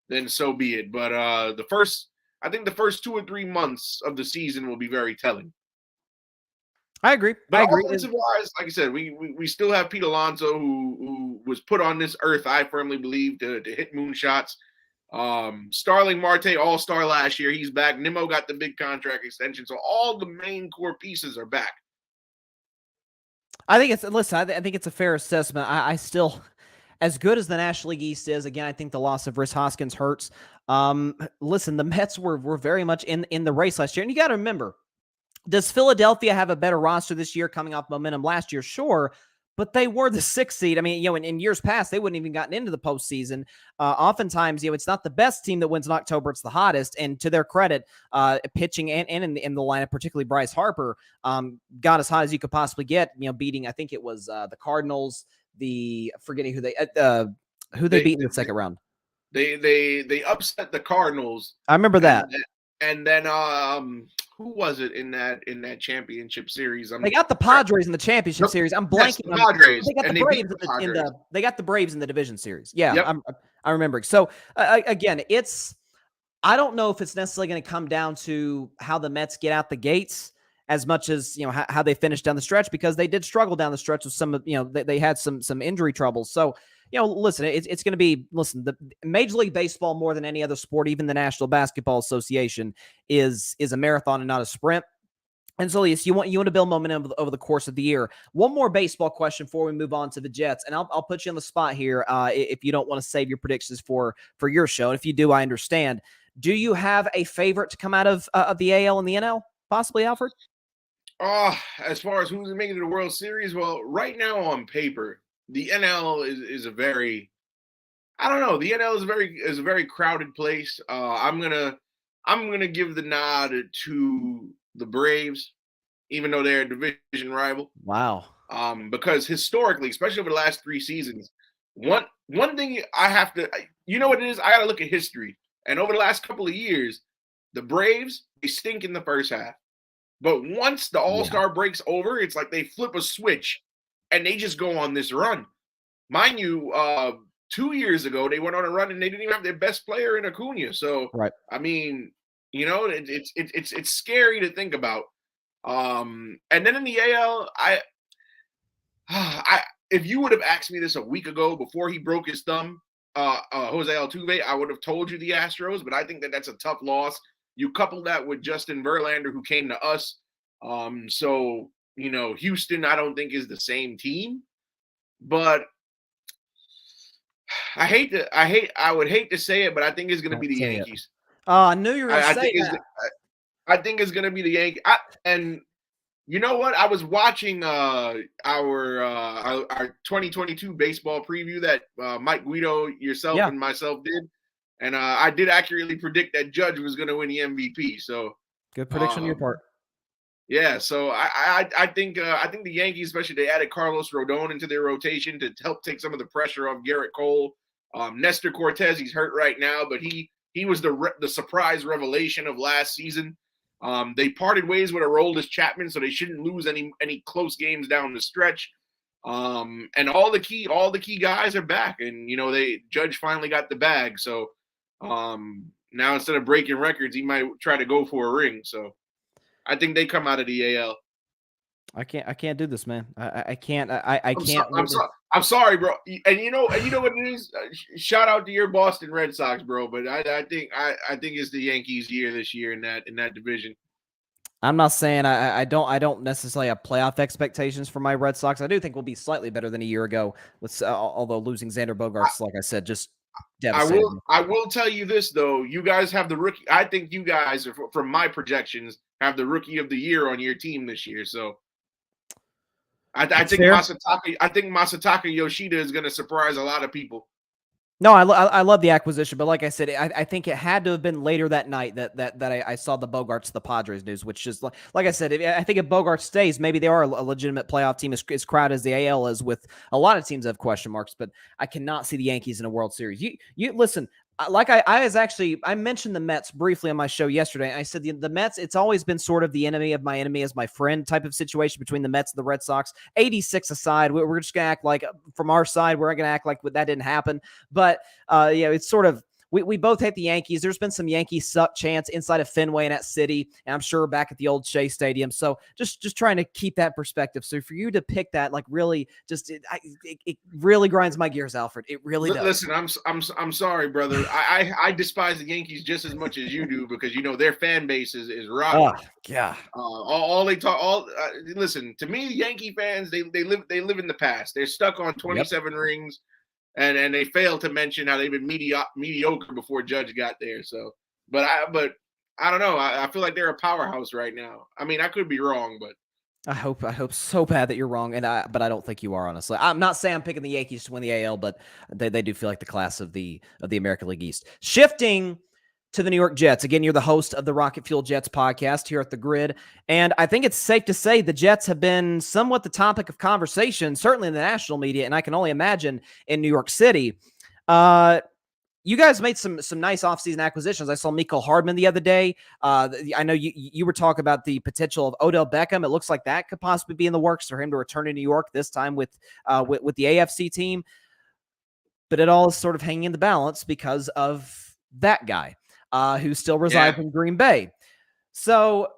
then so be it. But I think the first 2 or 3 months of the season will be very telling. I agree. But offensive-wise, like I said, we still have Pete Alonso, who was put on this earth, I firmly believe, to hit moonshots. Starling Marte, all-star last year, he's back. Nimmo got the big contract extension, so all the main core pieces are back. I think it's a fair assessment. I still, as good as the National League East is, again, I think the loss of Rhys Hoskins hurts. Listen, the Mets were very much in the race last year, and you got to remember, does Philadelphia have a better roster this year coming off momentum last year? Sure, but they were the 6th seed. I mean, in years past, they wouldn't even gotten into the postseason. Oftentimes, it's not the best team that wins in October; it's the hottest. And to their credit, pitching and in the lineup, particularly Bryce Harper, got as hot as you could possibly get. Beating, I think it was the Cardinals. Forgetting who they beat in the second round. They upset the Cardinals. I remember that. And then who was it in that championship series? They got the Padres in the championship series. I'm blanking. Yes, the Padres. They got the Braves they got the Braves in the division series. Yeah, yep. I'm remembering. So again, I don't know if it's necessarily going to come down to how the Mets get out the gates as much as how they finished down the stretch, because they did struggle down the stretch with some they had some injury troubles. So listen, it's going to be, the Major League Baseball, more than any other sport, even the National Basketball Association, is a marathon and not a sprint. And so, yes, you want to build momentum over the course of the year. One more baseball question before we move on to the Jets, and I'll put you on the spot here if you don't want to save your predictions for your show. And if you do, I understand. Do you have a favorite to come out of the AL and the NL, possibly, Alfred? As far as who's making it to the World Series, well, right now on paper, the NL is a very, I don't know. The NL is a very crowded place. I'm gonna give the nod to the Braves, even though they're a division rival. Wow. Because historically, especially over the last 3 seasons, one thing I have to, what it is? I got to look at history. And over the last couple of years, the Braves, they stink in the first half. But once the All-Star break's over, it's like they flip a switch and they just go on this run. Mind you, 2 years ago, they went on a run and they didn't even have their best player in Acuna. So, right. I mean, it's scary to think about. And then in the AL, if you would have asked me this a week ago before he broke his thumb, Jose Altuve, I would have told you the Astros, but I think that's a tough loss. You couple that with Justin Verlander, who came to us. So, Houston, I don't think is the same team, but I would hate to say it, but I think it's going to be the Yankees. I knew you were going to say that. I think it's going to be the Yankees. And you know what? I was watching our 2022 baseball preview that Mike Guido, yourself, and myself did. And I did accurately predict that Judge was going to win the MVP. So good prediction on your part. Yeah, so I think the Yankees, especially, they added Carlos Rodon into their rotation to help take some of the pressure off Garrett Cole. Nestor Cortez, he's hurt right now, but he was the surprise revelation of last season. They parted ways with Aroldis Chapman, so they shouldn't lose any close games down the stretch. And all the key guys are back, and Judge finally got the bag. So now instead of breaking records, he might try to go for a ring. So I think they come out of the AL. I can't do this, man. I can't. I can't. I'm sorry, bro. And you know what it is? Shout out to your Boston Red Sox, bro. But I think it's the Yankees' year this year in that division. I'm not saying I don't necessarily have playoff expectations for my Red Sox. I do think we'll be slightly better than a year ago. Although losing Xander Bogaerts, like I said, just devastating. I will tell you this though. You guys have the rookie. I think you guys, from my projections, have the Rookie of the Year on your team this year. So I That's think fair. Masataka Yoshida is going to surprise a lot of people. No, I love the acquisition, but like I said, I think it had to have been later that night that I saw the Bogarts to the Padres news, which is like I said, I think if Bogart stays, maybe they are a legitimate playoff team as crowded as the AL is, with a lot of teams that have question marks. But I cannot see the Yankees in a World Series. You listen. Like I mentioned the Mets briefly on my show yesterday. I said the Mets, it's always been sort of the enemy of my enemy as my friend type of situation between the Mets and the Red Sox. 86 aside, we're just going to act like, from our side, we're going to act like that didn't happen. But it's sort of, we both hate the Yankees. There's been some Yankee suck chants inside of Fenway in that city, and I'm sure back at the old Shea Stadium. So just trying to keep that perspective. So for you to pick that, like, really, just it really grinds my gears, Alfred. It really does. Listen, I'm sorry, brother. I despise the Yankees just as much as you do, because their fan base is rotten. Oh, yeah. All they talk. Listen to me. Yankee fans, they live in the past. They're stuck on 27 rings. And they failed to mention how they've been mediocre before Judge got there. So, but I don't know. I feel like they're a powerhouse right now. I mean, I could be wrong, but I hope so bad that you're wrong, but I don't think you are, honestly. I'm not saying I'm picking the Yankees to win the AL, but they do feel like the class of the American League East. Shifting to the New York Jets. Again, you're the host of the Rocket Fuel Jets podcast here at The Grid. And I think it's safe to say the Jets have been somewhat the topic of conversation, certainly in the national media, and I can only imagine in New York City. You guys made some nice offseason acquisitions. I saw Mecole Hardman the other day. I know you were talking about the potential of Odell Beckham. It looks like that could possibly be in the works for him to return to New York, this time with the AFC team. But it all is sort of hanging in the balance because of that guy. Who still resides in Green Bay. So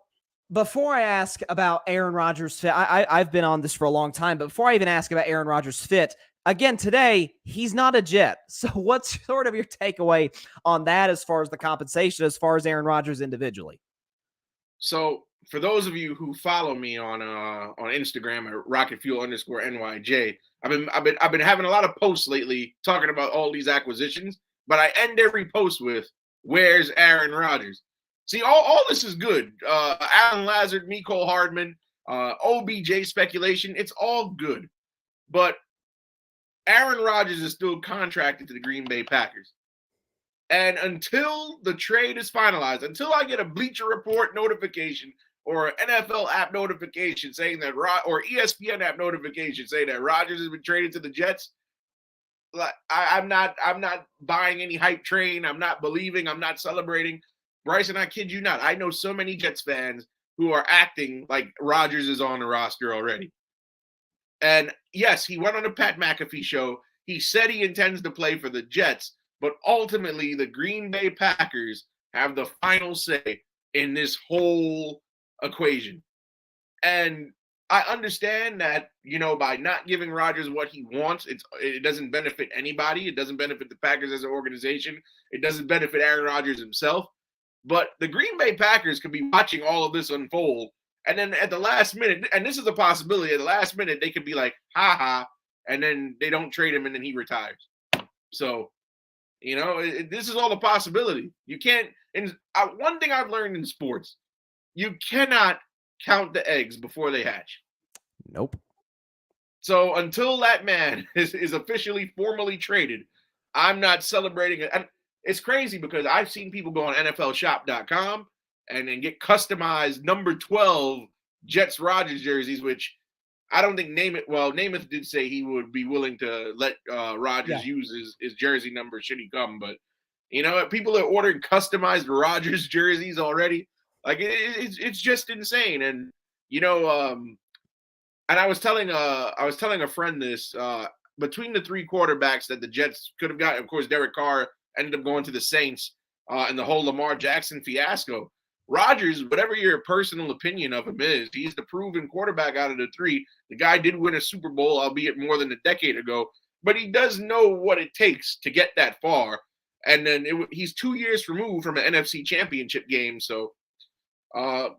before I ask about Aaron Rodgers' fit, I've been on this for a long time, but before I even ask about Aaron Rodgers' fit, again, today, he's not a Jet. So what's sort of your takeaway on that as far as the compensation, as far as Aaron Rodgers individually? So for those of you who follow me on Instagram at RocketFuel_NYJ, I've been having a lot of posts lately talking about all these acquisitions, but I end every post with, "Where's Aaron Rodgers?" See, all this is good. Alan Lazard, Mecole Hardman, OBJ speculation, it's all good. But Aaron Rodgers is still contracted to the Green Bay Packers. And until the trade is finalized, until I get a Bleacher Report notification or an NFL app notification saying that, or ESPN app notification saying that Rodgers has been traded to the Jets, like I'm not buying any hype train. I'm not believing. I'm not celebrating. Bryson, I kid you not. I know so many Jets fans who are acting like Rodgers is on the roster already. And yes, he went on a Pat McAfee show. He said he intends to play for the Jets, but ultimately the Green Bay Packers have the final say in this whole equation. And I understand that, by not giving Rodgers what he wants, it doesn't benefit anybody. It doesn't benefit the Packers as an organization. It doesn't benefit Aaron Rodgers himself. But the Green Bay Packers could be watching all of this unfold. And then at the last minute, and this is a possibility, at the last minute, they could be like, ha, and then they don't trade him and then he retires. So, this is all a possibility. You can't, and one thing I've learned in sports, you cannot count the eggs before they hatch. Nope. So until that man is officially formally traded, I'm not celebrating it. And it's crazy because I've seen people go on NFLshop.com and then get customized number 12 Jets Rodgers jerseys, which I don't think Namath did say he would be willing to let Rodgers use his jersey number should he come. But people are ordering customized Rodgers jerseys already. Like it's just insane. And and I was telling a friend this, between the three quarterbacks that the Jets could have gotten, of course, Derek Carr ended up going to the Saints, and the whole Lamar Jackson fiasco. Rodgers, whatever your personal opinion of him is, he's the proven quarterback out of the three. The guy did win a Super Bowl, albeit more than a decade ago, but he does know what it takes to get that far. And then he's 2 years removed from an NFC Championship game. So,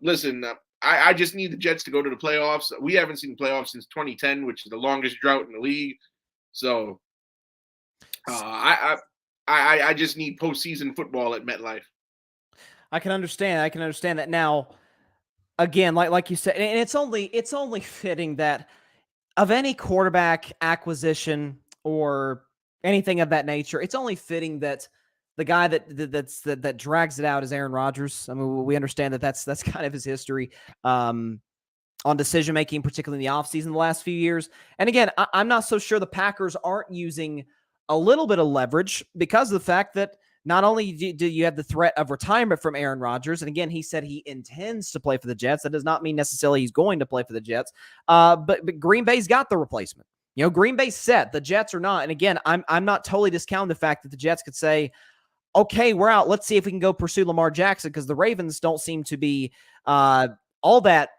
listen, I just need the Jets to go to the playoffs. We haven't seen playoffs since 2010, which is the longest drought in the league. So, I just need postseason football at MetLife. I can understand that. Now, Again, like you said, and it's only fitting that of any quarterback acquisition or anything of that nature, it's only fitting that the guy that drags it out is Aaron Rodgers. I mean, we understand that that's kind of his history on decision making, particularly in the offseason the last few years. And again, I'm not so sure the Packers aren't using a little bit of leverage because of the fact that not only do you have the threat of retirement from Aaron Rodgers, and again, he said he intends to play for the Jets. That does not mean necessarily he's going to play for the Jets. But Green Bay's got the replacement. You know, Green Bay's set. The Jets are not. And again, I'm not totally discounting the fact that the Jets could say, okay, we're out. Let's see if we can go pursue Lamar Jackson, because the Ravens don't seem to be all that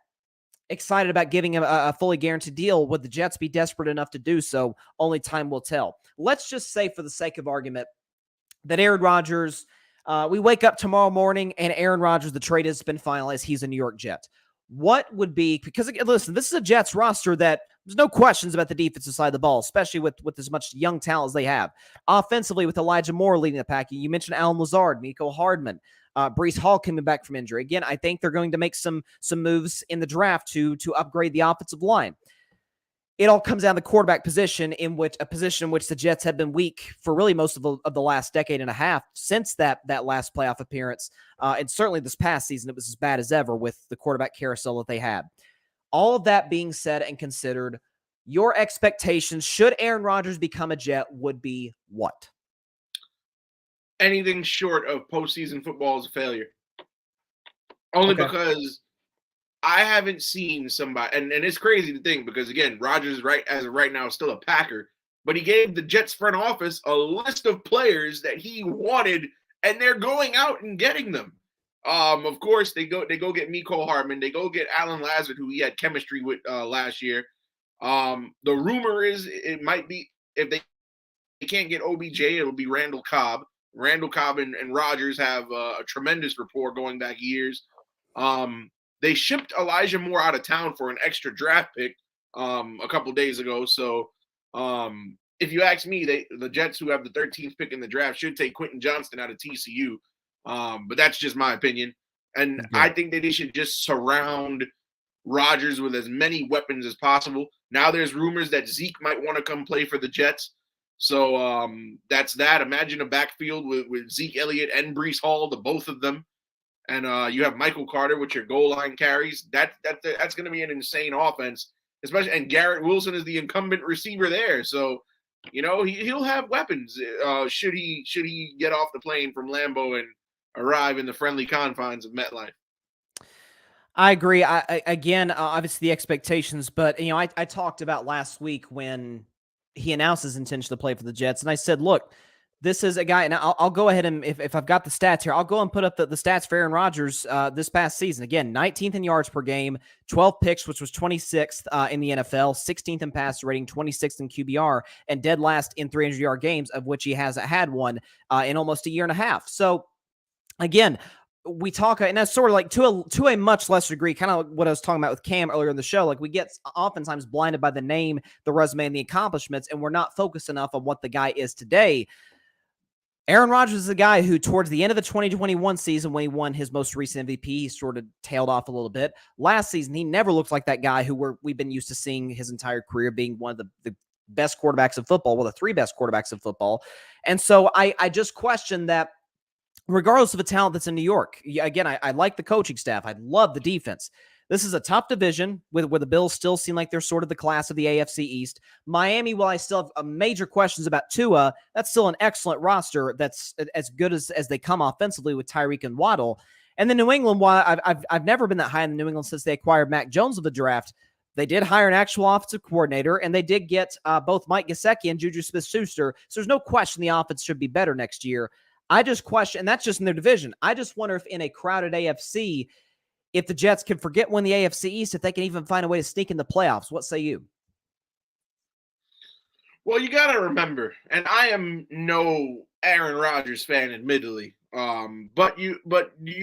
excited about giving him a fully guaranteed deal. Would the Jets be desperate enough to do so? Only time will tell. Let's just say, for the sake of argument, that Aaron Rodgers, we wake up tomorrow morning and Aaron Rodgers, the trade has been finalized. He's a New York Jet. What would be, because listen, this is a Jets roster that there's no questions about the defensive side of the ball, especially with as much young talent as they have. Offensively, with Elijah Moore leading the pack, you mentioned Alan Lazard, Mecole Hardman, Breece Hall coming back from injury. Again, I think they're going to make some moves in the draft to upgrade the offensive line. It all comes down to the quarterback position, in which the Jets have been weak for really most of the last decade and a half since that last playoff appearance. And certainly this past season, it was as bad as ever with the quarterback carousel that they had. All of that being said and considered, your expectations, should Aaron Rodgers become a Jet, would be what? Anything short of postseason football is a failure. Only because I haven't seen somebody, and it's crazy to think, because again, Rodgers as of right now is still a Packer, but he gave the Jets front office a list of players that he wanted, and they're going out and getting them. Of course, they go get Mecole Hardman, they go get Alan Lazard, who he had chemistry with last year. The rumor is it might be, if they can't get OBJ, it'll be Randall Cobb. Randall Cobb and Rodgers have a tremendous rapport going back years. They shipped Elijah Moore out of town for an extra draft pick a couple days ago. So if you ask me, the Jets, who have the 13th pick in the draft, should take Quentin Johnston out of TCU. But that's just my opinion. And I think that they should just surround Rodgers with as many weapons as possible. Now there's rumors that Zeke might want to come play for the Jets. So that's that. Imagine a backfield with Zeke Elliott and Breece Hall, the both of them. And you have Michael Carter with your goal line carries. That's going to be an insane offense, especially. And Garrett Wilson is the incumbent receiver there, so he'll have weapons. Should he get off the plane from Lambeau and arrive in the friendly confines of MetLife? I agree. Again, obviously the expectations, but I talked about last week when he announced his intention to play for the Jets, and I said, look, this is a guy, and I'll go ahead and, if I've got the stats here, I'll go and put up the stats for Aaron Rodgers this past season. Again, 19th in yards per game, 12 picks, which was 26th in the NFL, 16th in passer rating, 26th in QBR, and dead last in 300-yard games, of which he has had one in almost a year and a half. So, again, we talk, and that's sort of like to a much lesser degree, kind of what I was talking about with Cam earlier in the show. Like, we get oftentimes blinded by the name, the resume, and the accomplishments, and we're not focused enough on what the guy is today. Aaron Rodgers is a guy who, towards the end of the 2021 season, when he won his most recent MVP, he sort of tailed off a little bit. Last season, he never looked like that guy who we've been used to seeing his entire career, being one of the best quarterbacks of football, well, the three best quarterbacks of football. And so I just question that, regardless of the talent that's in New York. Again, I like the coaching staff. I love the defense. This is a tough division where the Bills still seem like they're sort of the class of the AFC East. Miami, while I still have major questions about Tua, that's still an excellent roster that's as good as they come offensively with Tyreek and Waddle. And then New England, while I've never been that high in New England since they acquired Mac Jones of the draft, they did hire an actual offensive coordinator, and they did get both Mike Gesicki and Juju Smith-Schuster. So there's no question the offense should be better next year. I just question, and that's just in their division. I just wonder if in a crowded AFC, if the Jets can forget win the AFC East, if they can even find a way to sneak in the playoffs. What say you? Well, you got to remember, and I am no Aaron Rodgers fan, admittedly, but you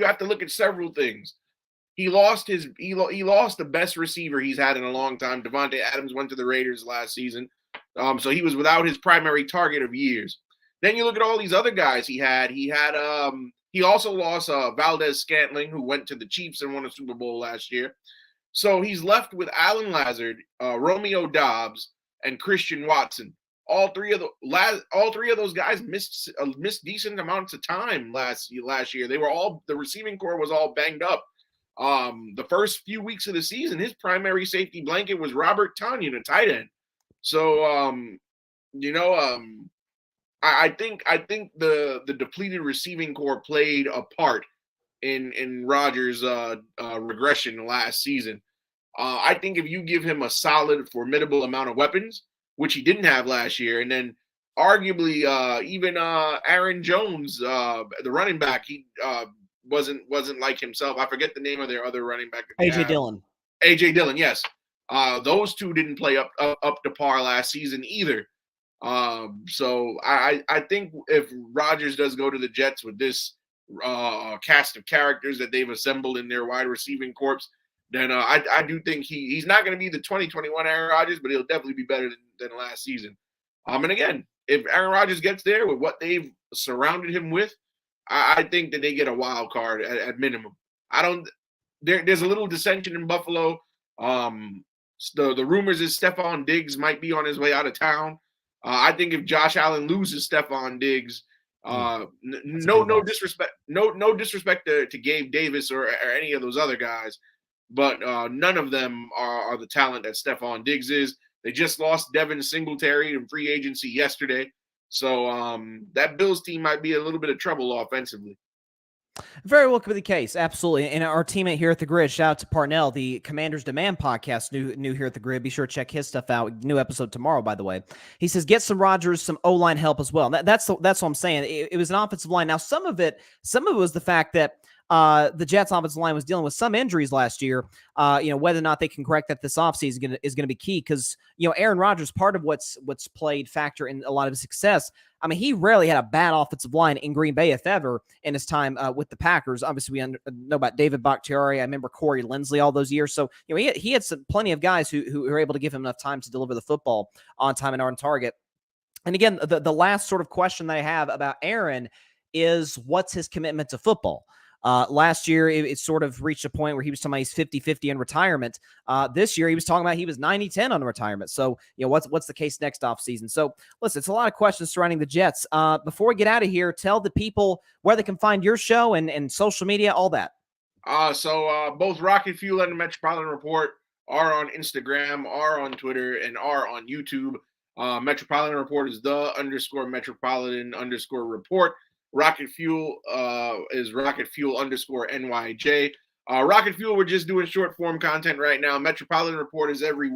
have to look at several things. He lost the best receiver he's had in a long time. Devontae Adams went to the Raiders last season, so he was without his primary target of years. Then you look at all these other guys he had. He had He also lost Valdez Scantling, who went to the Chiefs and won a Super Bowl last year. So he's left with Alan Lazard, Romeo Doubs, and Christian Watson. All three of those guys missed decent amounts of time last year. The receiving core was all banged up. The first few weeks of the season, his primary safety blanket was Robert Tonyan, a tight end. So I think the depleted receiving core played a part in Rodgers' regression last season. I think if you give him a solid, formidable amount of weapons, which he didn't have last year, and then arguably even Aaron Jones, the running back, he wasn't like himself. I forget the name of their other running back. A.J. Dillon. A.J. Dillon, yes. Those two didn't play up to par last season either. So I think if Rodgers does go to the Jets with this cast of characters that they've assembled in their wide receiving corps, then I do think he's not going to be the 2021 Aaron Rodgers, but he'll definitely be better than last season. And again, if Aaron Rodgers gets there with what they've surrounded him with, I think that they get a wild card at minimum. There's a little dissension in Buffalo. The rumors is Stephon Diggs might be on his way out of town. I think if Josh Allen loses Stephon Diggs, no disrespect to Gabe Davis or any of those other guys, but none of them are the talent that Stephon Diggs is. They just lost Devin Singletary in free agency yesterday. So that Bills team might be a little bit of trouble offensively. Very well could be the case. Absolutely. And our teammate here at the Grid, shout out to Parnell, the Commanders Demand podcast, new here at the Grid. Be sure to check his stuff out. New episode tomorrow, by the way. He says, get some Rodgers, some O-line help as well. That's what I'm saying. It was an offensive line. Now, some of it was the fact that the Jets offensive line was dealing with some injuries last year. Whether or not they can correct that this offseason is going to be key because, Aaron Rodgers, part of what's played factor in a lot of his success. I mean, he rarely had a bad offensive line in Green Bay, if ever, in his time with the Packers. Obviously, we know about David Bakhtiari. I remember Corey Linsley all those years. So, he had plenty of guys who were able to give him enough time to deliver the football on time and on target. And again, the last sort of question that I have about Aaron is what's his commitment to football? Last year, it sort of reached a point where he was talking about he's 50-50 in retirement. This year, he was talking about he was 90-10 on retirement. So, what's the case next offseason? So, listen, it's a lot of questions surrounding the Jets. Before we get out of here, tell the people where they can find your show and social media, all that. So both Rocket Fuel and the Metropolitan Report are on Instagram, are on Twitter, and are on YouTube. Metropolitan Report is _Metropolitan_report. Rocket Fuel is Rocket Fuel _NYJ. Rocket Fuel, we're just doing short form content right now. Metropolitan Report is every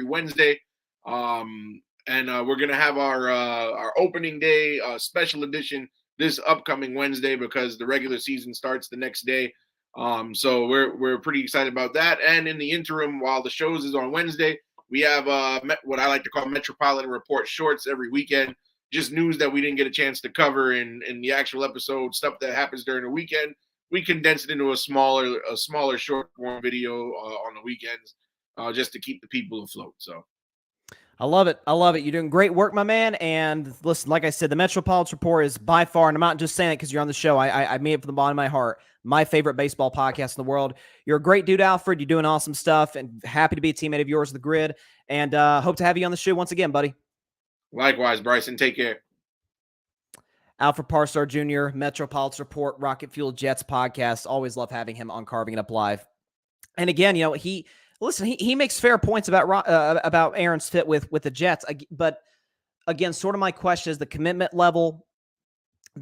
Wednesday. And we're gonna have our opening day special edition this upcoming Wednesday because the regular season starts the next day. So we're pretty excited about that. And in the interim, while the shows is on Wednesday, we have what I like to call Metropolitan Report shorts every weekend. Just news that we didn't get a chance to cover in the actual episode, stuff that happens during the weekend. We condense it into a smaller short form video on the weekends, just to keep the people afloat. So I love it. You're doing great work, my man. And listen, like I said, the Metropolitan Report is by far, and I'm not just saying it because you're on the show. I mean it from the bottom of my heart, my favorite baseball podcast in the world. You're a great dude, Alfred. You're doing awesome stuff, and happy to be a teammate of yours, The Grid. And hope to have you on the show once again, buddy. Likewise, Bryson. Take care. Alfred Parsard Jr., Metropolitan Report, Rocket Fuel Jets podcast. Always love having him on Carving It Up Live. And again, he makes fair points about Aaron's fit with the Jets. But again, sort of my question is the commitment level.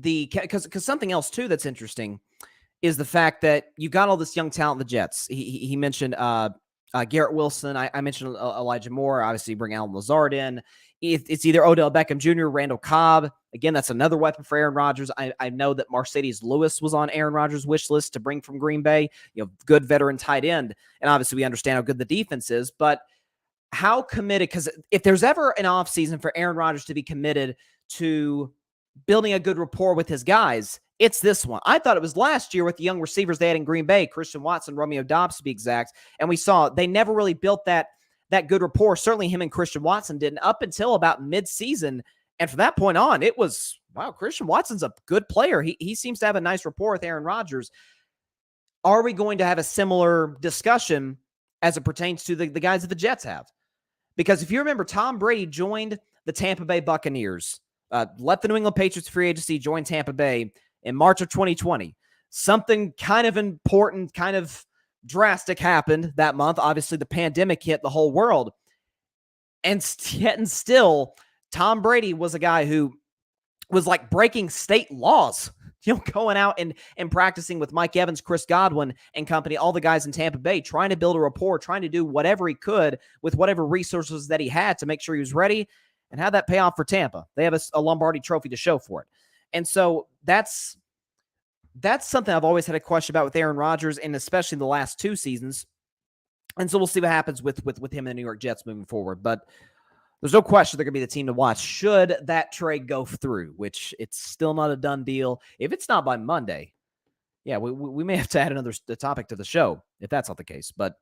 Because something else too that's interesting is the fact that you got all this young talent in the Jets. He mentioned Garrett Wilson. I mentioned Elijah Moore. Obviously, bring Alan Lazard in. It's either Odell Beckham Jr., Randall Cobb. Again, that's another weapon for Aaron Rodgers. I know that Mercedes Lewis was on Aaron Rodgers' wish list to bring from Green Bay. Good veteran tight end. And obviously, we understand how good the defense is. But how committed? Because if there's ever an offseason for Aaron Rodgers to be committed to building a good rapport with his guys, it's this one. I thought it was last year with the young receivers they had in Green Bay, Christian Watson, Romeo Doubs to be exact. And we saw they never really built that good rapport. Certainly him and Christian Watson didn't up until about mid-season. And from that point on, it was, wow, Christian Watson's a good player. He seems to have a nice rapport with Aaron Rodgers. Are we going to have a similar discussion as it pertains to the guys that the Jets have? Because if you remember, Tom Brady joined the Tampa Bay Buccaneers, left the New England Patriots free agency, joined Tampa Bay in March of 2020. Something kind of important, kind of drastic happened that month. Obviously, the pandemic hit the whole world. And yet and still, Tom Brady was a guy who was like breaking state laws, going out and practicing with Mike Evans, Chris Godwin, and company, all the guys in Tampa Bay, trying to build a rapport, trying to do whatever he could with whatever resources that he had to make sure he was ready. And how'd that pay off for Tampa? They have a Lombardi trophy to show for it. And so that's something I've always had a question about with Aaron Rodgers, and especially the last 2 seasons. And so we'll see what happens with him and the New York Jets moving forward. But there's no question they're going to be the team to watch should that trade go through, which it's still not a done deal. If it's not by Monday, yeah, we may have to add another topic to the show if that's not the case. But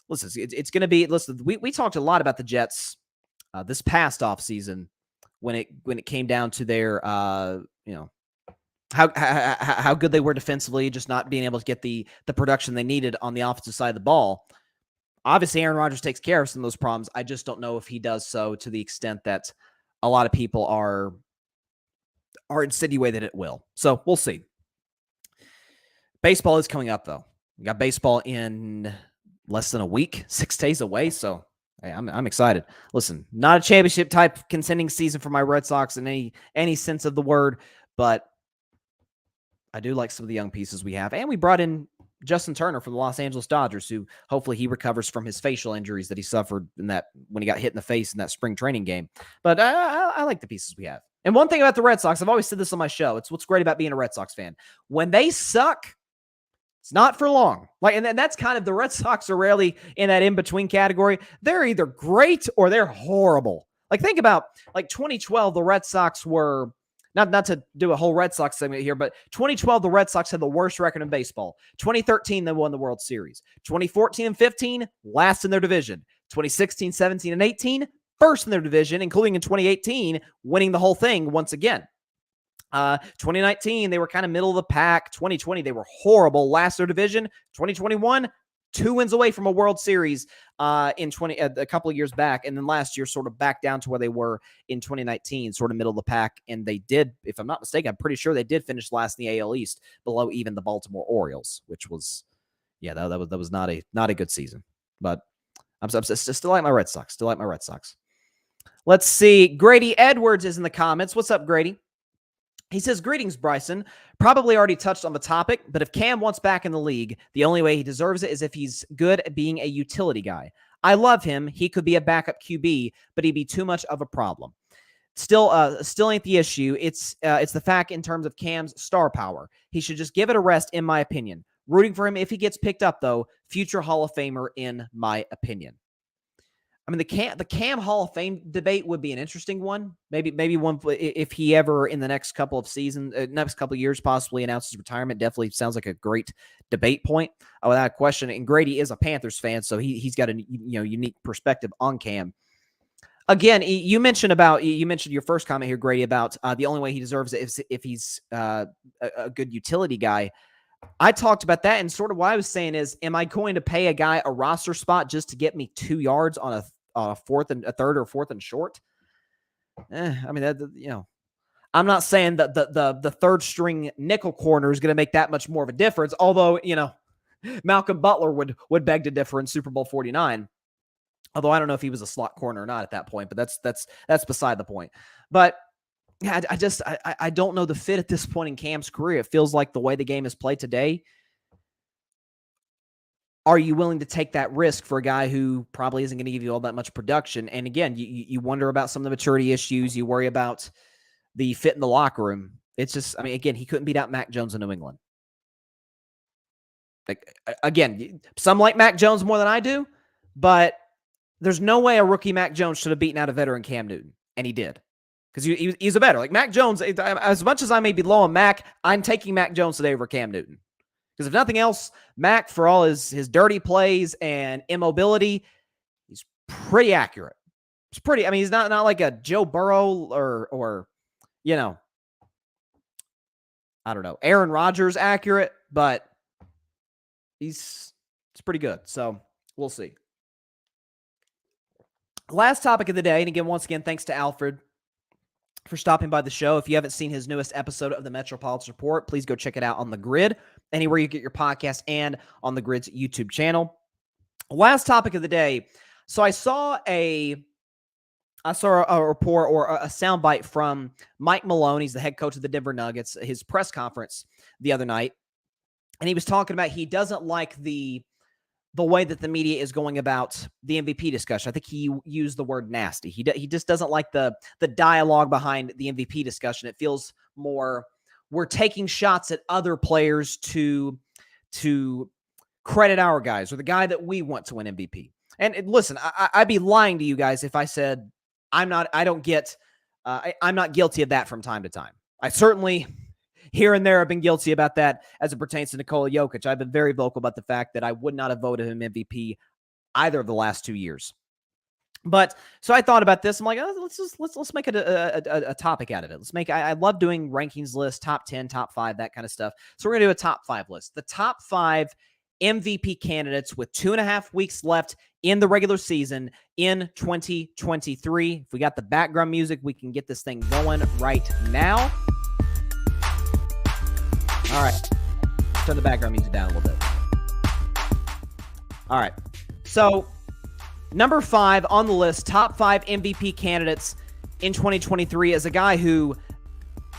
listen, it's going to be, listen, we talked a lot about the Jets this past offseason when it came down to their, how good they were defensively, just not being able to get the production they needed on the offensive side of the ball. Obviously, Aaron Rodgers takes care of some of those problems. I just don't know if he does so to the extent that a lot of people are insinuating that it will. So we'll see. Baseball is coming up, though. We got baseball in less than a week, 6 days away. So hey, I'm excited. Listen, not a championship type contending season for my Red Sox in any sense of the word, but I do like some of the young pieces we have. And we brought in Justin Turner from the Los Angeles Dodgers, who hopefully he recovers from his facial injuries that he suffered when he got hit in the face in that spring training game. But I like the pieces we have. And one thing about the Red Sox, I've always said this on my show, it's what's great about being a Red Sox fan. When they suck, it's not for long. And that's kind of, the Red Sox are rarely in that in-between category. They're either great or they're horrible. Think about 2012, the Red Sox were, not to do a whole Red Sox segment here, but 2012, the Red Sox had the worst record in baseball. 2013, they won the World Series. 2014 and 15, last in their division. 2016, 17, and 18, first in their division, including in 2018, winning the whole thing once again. 2019, they were kind of middle of the pack. 2020, they were horrible, last in their division. 2021, 2 wins away from a World Series in a couple of years back. And then last year sort of back down to where they were in 2019, sort of middle of the pack. And they did, if I'm not mistaken, I'm pretty sure they did finish last in the AL East, below even the Baltimore Orioles, which was, that was not a good season. But I'm still like my Red Sox. Let's see. Grady Edwards is in the comments. What's up, Grady? He says, greetings, Bryson. Probably already touched on the topic, but if Cam wants back in the league, the only way he deserves it is if he's good at being a utility guy. I love him. He could be a backup QB, but he'd be too much of a problem. Still ain't the issue. It's the fact in terms of Cam's star power. He should just give it a rest, in my opinion. Rooting for him if he gets picked up, though. Future Hall of Famer, in my opinion. I mean, the Cam Hall of Fame debate would be an interesting one. Maybe one if he ever in the next couple of years possibly announces retirement. Definitely sounds like a great debate point without question. And Grady is a Panthers fan, so he's got a unique perspective on Cam. Again, you mentioned your first comment here, Grady, about the only way he deserves it is if he's a good utility guy. I talked about that, and sort of what I was saying is, am I going to pay a guy a roster spot just to get me 2 yards on a third or fourth and short? I mean, I'm not saying that the third string nickel corner is going to make that much more of a difference. Although, Malcolm Butler would beg to differ in Super Bowl 49. Although I don't know if he was a slot corner or not at that point, but that's beside the point. But yeah, I don't know the fit at this point in Cam's career. It feels like the way the game is played today. Are you willing to take that risk for a guy who probably isn't going to give you all that much production? And again, you wonder about some of the maturity issues. You worry about the fit in the locker room. It's just, I mean, again, he couldn't beat out Mac Jones in New England. Again, some like Mac Jones more than I do, but there's no way a rookie Mac Jones should have beaten out a veteran Cam Newton, and he did. Because he's a better. Like Mac Jones, as much as I may be low on Mac, I'm taking Mac Jones today over Cam Newton. Because if nothing else, Mac, for all his dirty plays and immobility, he's pretty accurate. It's pretty. I mean, he's not like a Joe Burrow or you know, I don't know, Aaron Rodgers accurate, but it's pretty good. So we'll see. Last topic of the day, and again, once again, thanks to Alfred for stopping by the show. If you haven't seen his newest episode of the Metropolitan Report, please go check it out on The Grid, anywhere you get your podcast, and on The Grid's YouTube channel. Last topic of the day. So I saw a report or a soundbite from Mike Malone. He's the head coach of the Denver Nuggets, his press conference the other night. And he was talking about he doesn't like the way that the media is going about the MVP discussion. I think he used the word nasty. He just doesn't like the dialogue behind the MVP discussion. It feels more we're taking shots at other players to credit our guys or the guy that we want to win MVP. And listen, I'd be lying to you guys if I said I'm not guilty of that from time to time. I certainly here and there have been guilty about that as it pertains to Nikola Jokic. I've been very vocal about the fact that I would not have voted him MVP either of the last 2 years. But so I thought about this. I'm like, let's make it a topic out of it. I love doing rankings lists, top 10, top 5, that kind of stuff. So we're going to do a top 5 list. The top 5 MVP candidates with 2.5 weeks left in the regular season in 2023. If we got the background music, we can get this thing going right now. All right. Turn the background music down a little bit. All right. So, number 5 on the list, top 5 MVP candidates in 2023 is a guy who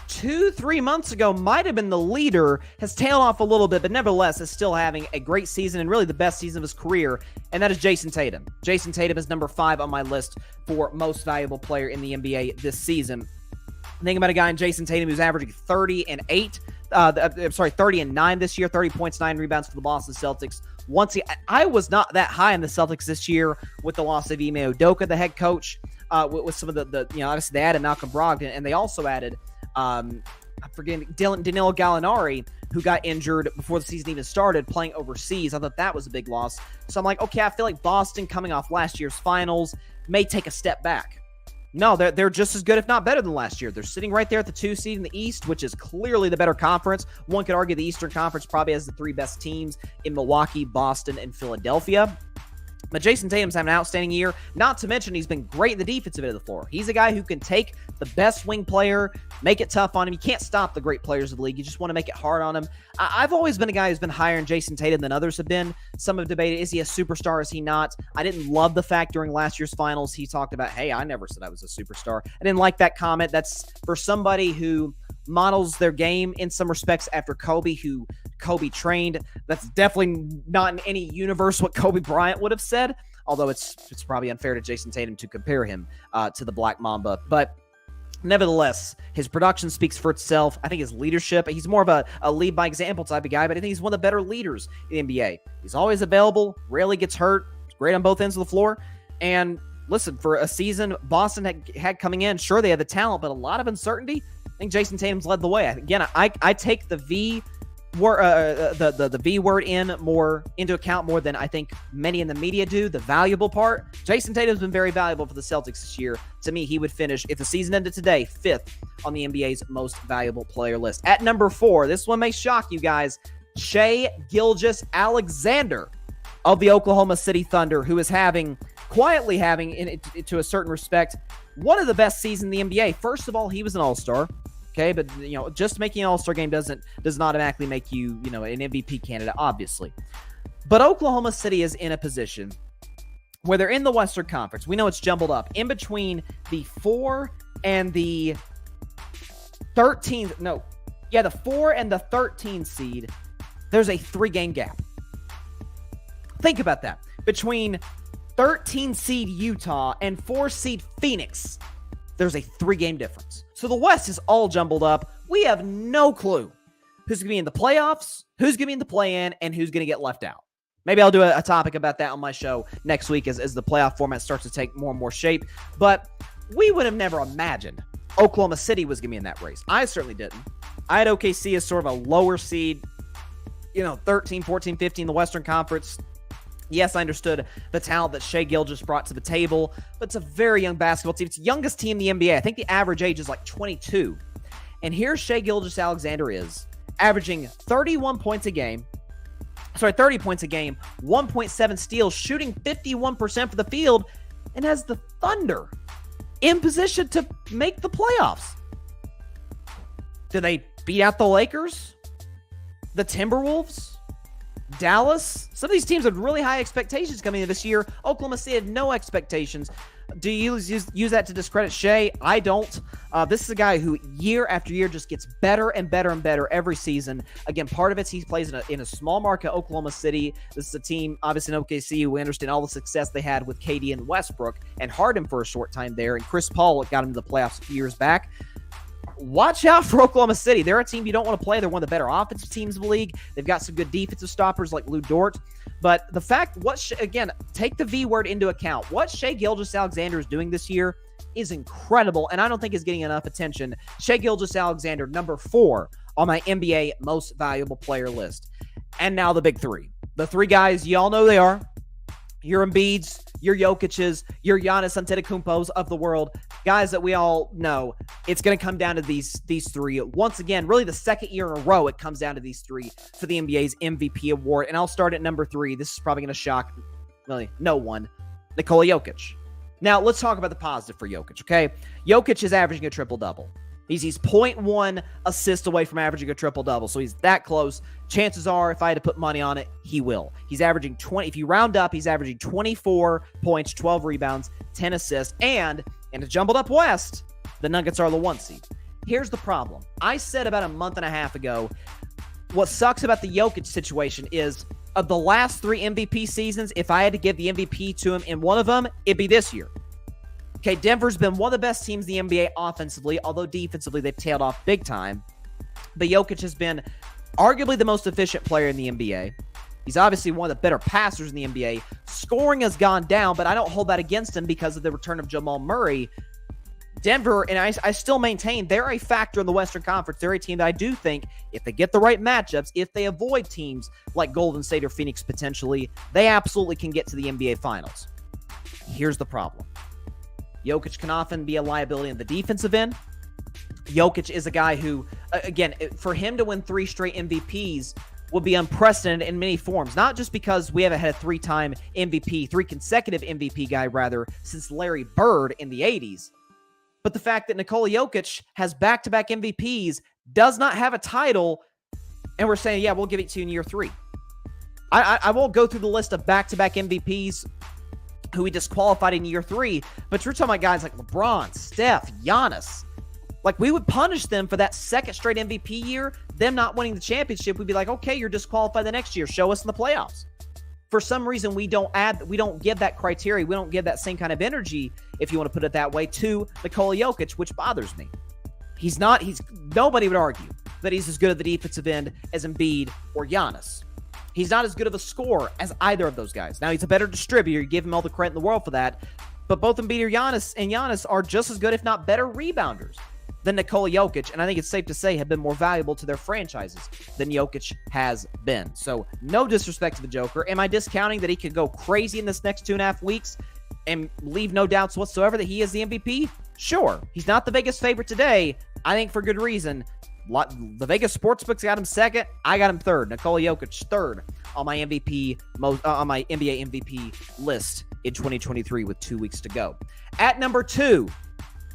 2-3 months ago might have been the leader, has tailed off a little bit, but nevertheless is still having a great season and really the best season of his career, and that is Jason Tatum. Jason Tatum is number 5 on my list for most valuable player in the NBA this season. Think about a guy in Jason Tatum who's averaging 30 and 9 this year, 30 points, 9 rebounds for the Boston Celtics. I was not that high on the Celtics this year with the loss of Ime Udoka, the head coach, with some of the obviously they added Malcolm Brogdon, and they also added, I'm forgetting, Danilo Gallinari, who got injured before the season even started, playing overseas. I thought that was a big loss. So I'm like, okay, I feel like Boston coming off last year's finals may take a step back. No, they're just as good, if not better than last year. They're sitting right there at the 2 seed in the East, which is clearly the better conference. One could argue the Eastern Conference probably has the 3 best teams in Milwaukee, Boston, and Philadelphia. But Jason Tatum's having an outstanding year, not to mention he's been great in the defensive end of the floor. He's a guy who can take the best wing player, make it tough on him. You can't stop the great players of the league. You just want to make it hard on him. I've always been a guy who's been higher in Jason Tatum than others have been. Some have debated, is he a superstar? Is he not? I didn't love the fact during last year's finals he talked about, hey, I never said I was a superstar. I didn't like that comment. That's for somebody who models their game in some respects after Kobe, who Kobe trained. That's definitely not in any universe what Kobe Bryant would have said, although it's probably unfair to Jason Tatum to compare him to the Black Mamba. But nevertheless, his production speaks for itself. I think his leadership, he's more of a lead by example type of guy, but I think he's one of the better leaders in the NBA. He's always available, rarely gets hurt, he's great on both ends of the floor. And listen, for a season Boston had coming in, sure, they had the talent, but a lot of uncertainty. I think Jason Tatum's led the way. Again, I take the V the V word into account more than I think many in the media do. The valuable part, Jason Tatum's been very valuable for the Celtics this year. To me, he would finish, if the season ended today, 5th on the NBA's most valuable player list. At number 4, this one may shock you guys, Shai Gilgeous-Alexander of the Oklahoma City Thunder, who is quietly having, to a certain respect, one of the best seasons in the NBA. First of all, he was an all-star. Okay, but just making an all-star game does not automatically make you, an MVP candidate, obviously. But Oklahoma City is in a position where they're in the Western Conference. We know it's jumbled up. In between the 4 and the 13th, the 4 and the 13 seed, there's a 3-game gap. Think about that. Between 13 seed Utah and 4 seed Phoenix, there's a 3-game difference. So the West is all jumbled up. We have no clue who's going to be in the playoffs, who's going to be in the play-in, and who's going to get left out. Maybe I'll do a topic about that on my show next week as the playoff format starts to take more and more shape. But we would have never imagined Oklahoma City was going to be in that race. I certainly didn't. I had OKC as sort of a lower seed, 13, 14, 15 in the Western Conference. Yes, I understood the talent that Shai Gilgeous brought to the table, but it's a very young basketball team. It's the youngest team in the NBA. I think the average age is like 22. And here Shai Gilgeous-Alexander is, averaging 31 points a game, 30 points a game, 1.7 steals, shooting 51% for the field, and has the Thunder in position to make the playoffs. Do they beat out the Lakers? The Timberwolves? Dallas? Some of these teams have really high expectations coming into this year. Oklahoma City had no expectations. Do you use that to discredit Shai? I don't. This is a guy who year after year just gets better and better and better every season. Again, part of it he plays in a small market, Oklahoma City. This is a team, obviously in OKC, we understand all the success they had with KD and Westbrook and Harden for a short time there. And Chris Paul got him to the playoffs a few years back. Watch out for Oklahoma City. They're a team you don't want to play. They're one of the better offensive teams in the league. They've got some good defensive stoppers like Lou Dort. But the fact, again, take the V word into account. What Shai Gilgeous-Alexander is doing this year is incredible, and I don't think is getting enough attention. Shai Gilgeous-Alexander, number 4 on my NBA most valuable player list. And now the big three. The three guys, y'all know they are. Your Embiids, your Jokic's, your Giannis Antetokounmpos of the world. Guys that we all know. It's going to come down to these three. Once again, really the second year in a row, it comes down to these three for the NBA's MVP award. And I'll start at number 3. This is probably going to shock really no one. Nikola Jokic. Now, let's talk about the positive for Jokic, okay? Jokic is averaging a triple-double. He's 0.1 assists away from averaging a triple-double, so he's that close. Chances are, if I had to put money on it, he will. He's averaging 20. If you round up, he's averaging 24 points, 12 rebounds, 10 assists, and in a jumbled up West, the Nuggets are the 1 seed. Here's the problem. I said about a month and a half ago, what sucks about the Jokic situation is of the last 3 MVP seasons, if I had to give the MVP to him in one of them, it'd be this year. Okay, Denver's been one of the best teams in the NBA offensively, although defensively they've tailed off big time. But Jokic has been arguably the most efficient player in the NBA. He's obviously one of the better passers in the NBA. Scoring has gone down, but I don't hold that against him because of the return of Jamal Murray. Denver, and I still maintain, they're a factor in the Western Conference. They're a team that I do think, if they get the right matchups, if they avoid teams like Golden State or Phoenix potentially, they absolutely can get to the NBA Finals. Here's the problem. Jokic can often be a liability in the defensive end. Jokic is a guy who, again, for him to win 3 straight MVPs would be unprecedented in many forms. Not just because we haven't had a 3-time MVP, 3 consecutive MVP guy, rather, since Larry Bird in the 80s. But the fact that Nikola Jokic has back-to-back MVPs, does not have a title, and we're saying, yeah, we'll give it to you in year 3. I won't go through the list of back-to-back MVPs who he disqualified in year 3, but you're talking about guys like LeBron, Steph, Giannis. Like, we would punish them for that second straight MVP year, them not winning the championship. We'd be like, okay, you're disqualified the next year. Show us in the playoffs. For some reason, we don't give that criteria. We don't give that same kind of energy, if you want to put it that way, to Nikola Jokic, which bothers me. Nobody would argue that he's as good at the defensive end as Embiid or Giannis. He's not as good of a scorer as either of those guys. Now, he's a better distributor. You give him all the credit in the world for that. But both Embiid or Giannis are just as good, if not better, rebounders than Nikola Jokic. And I think it's safe to say have been more valuable to their franchises than Jokic has been. So, no disrespect to the Joker. Am I discounting that he could go crazy in this next 2.5 weeks and leave no doubts whatsoever that he is the MVP? Sure. He's not the biggest favorite today. I think for good reason. The Vegas sportsbooks got him second. I got him third. Nikola Jokic third on my NBA MVP list in 2023 with 2 weeks to go. At number 2,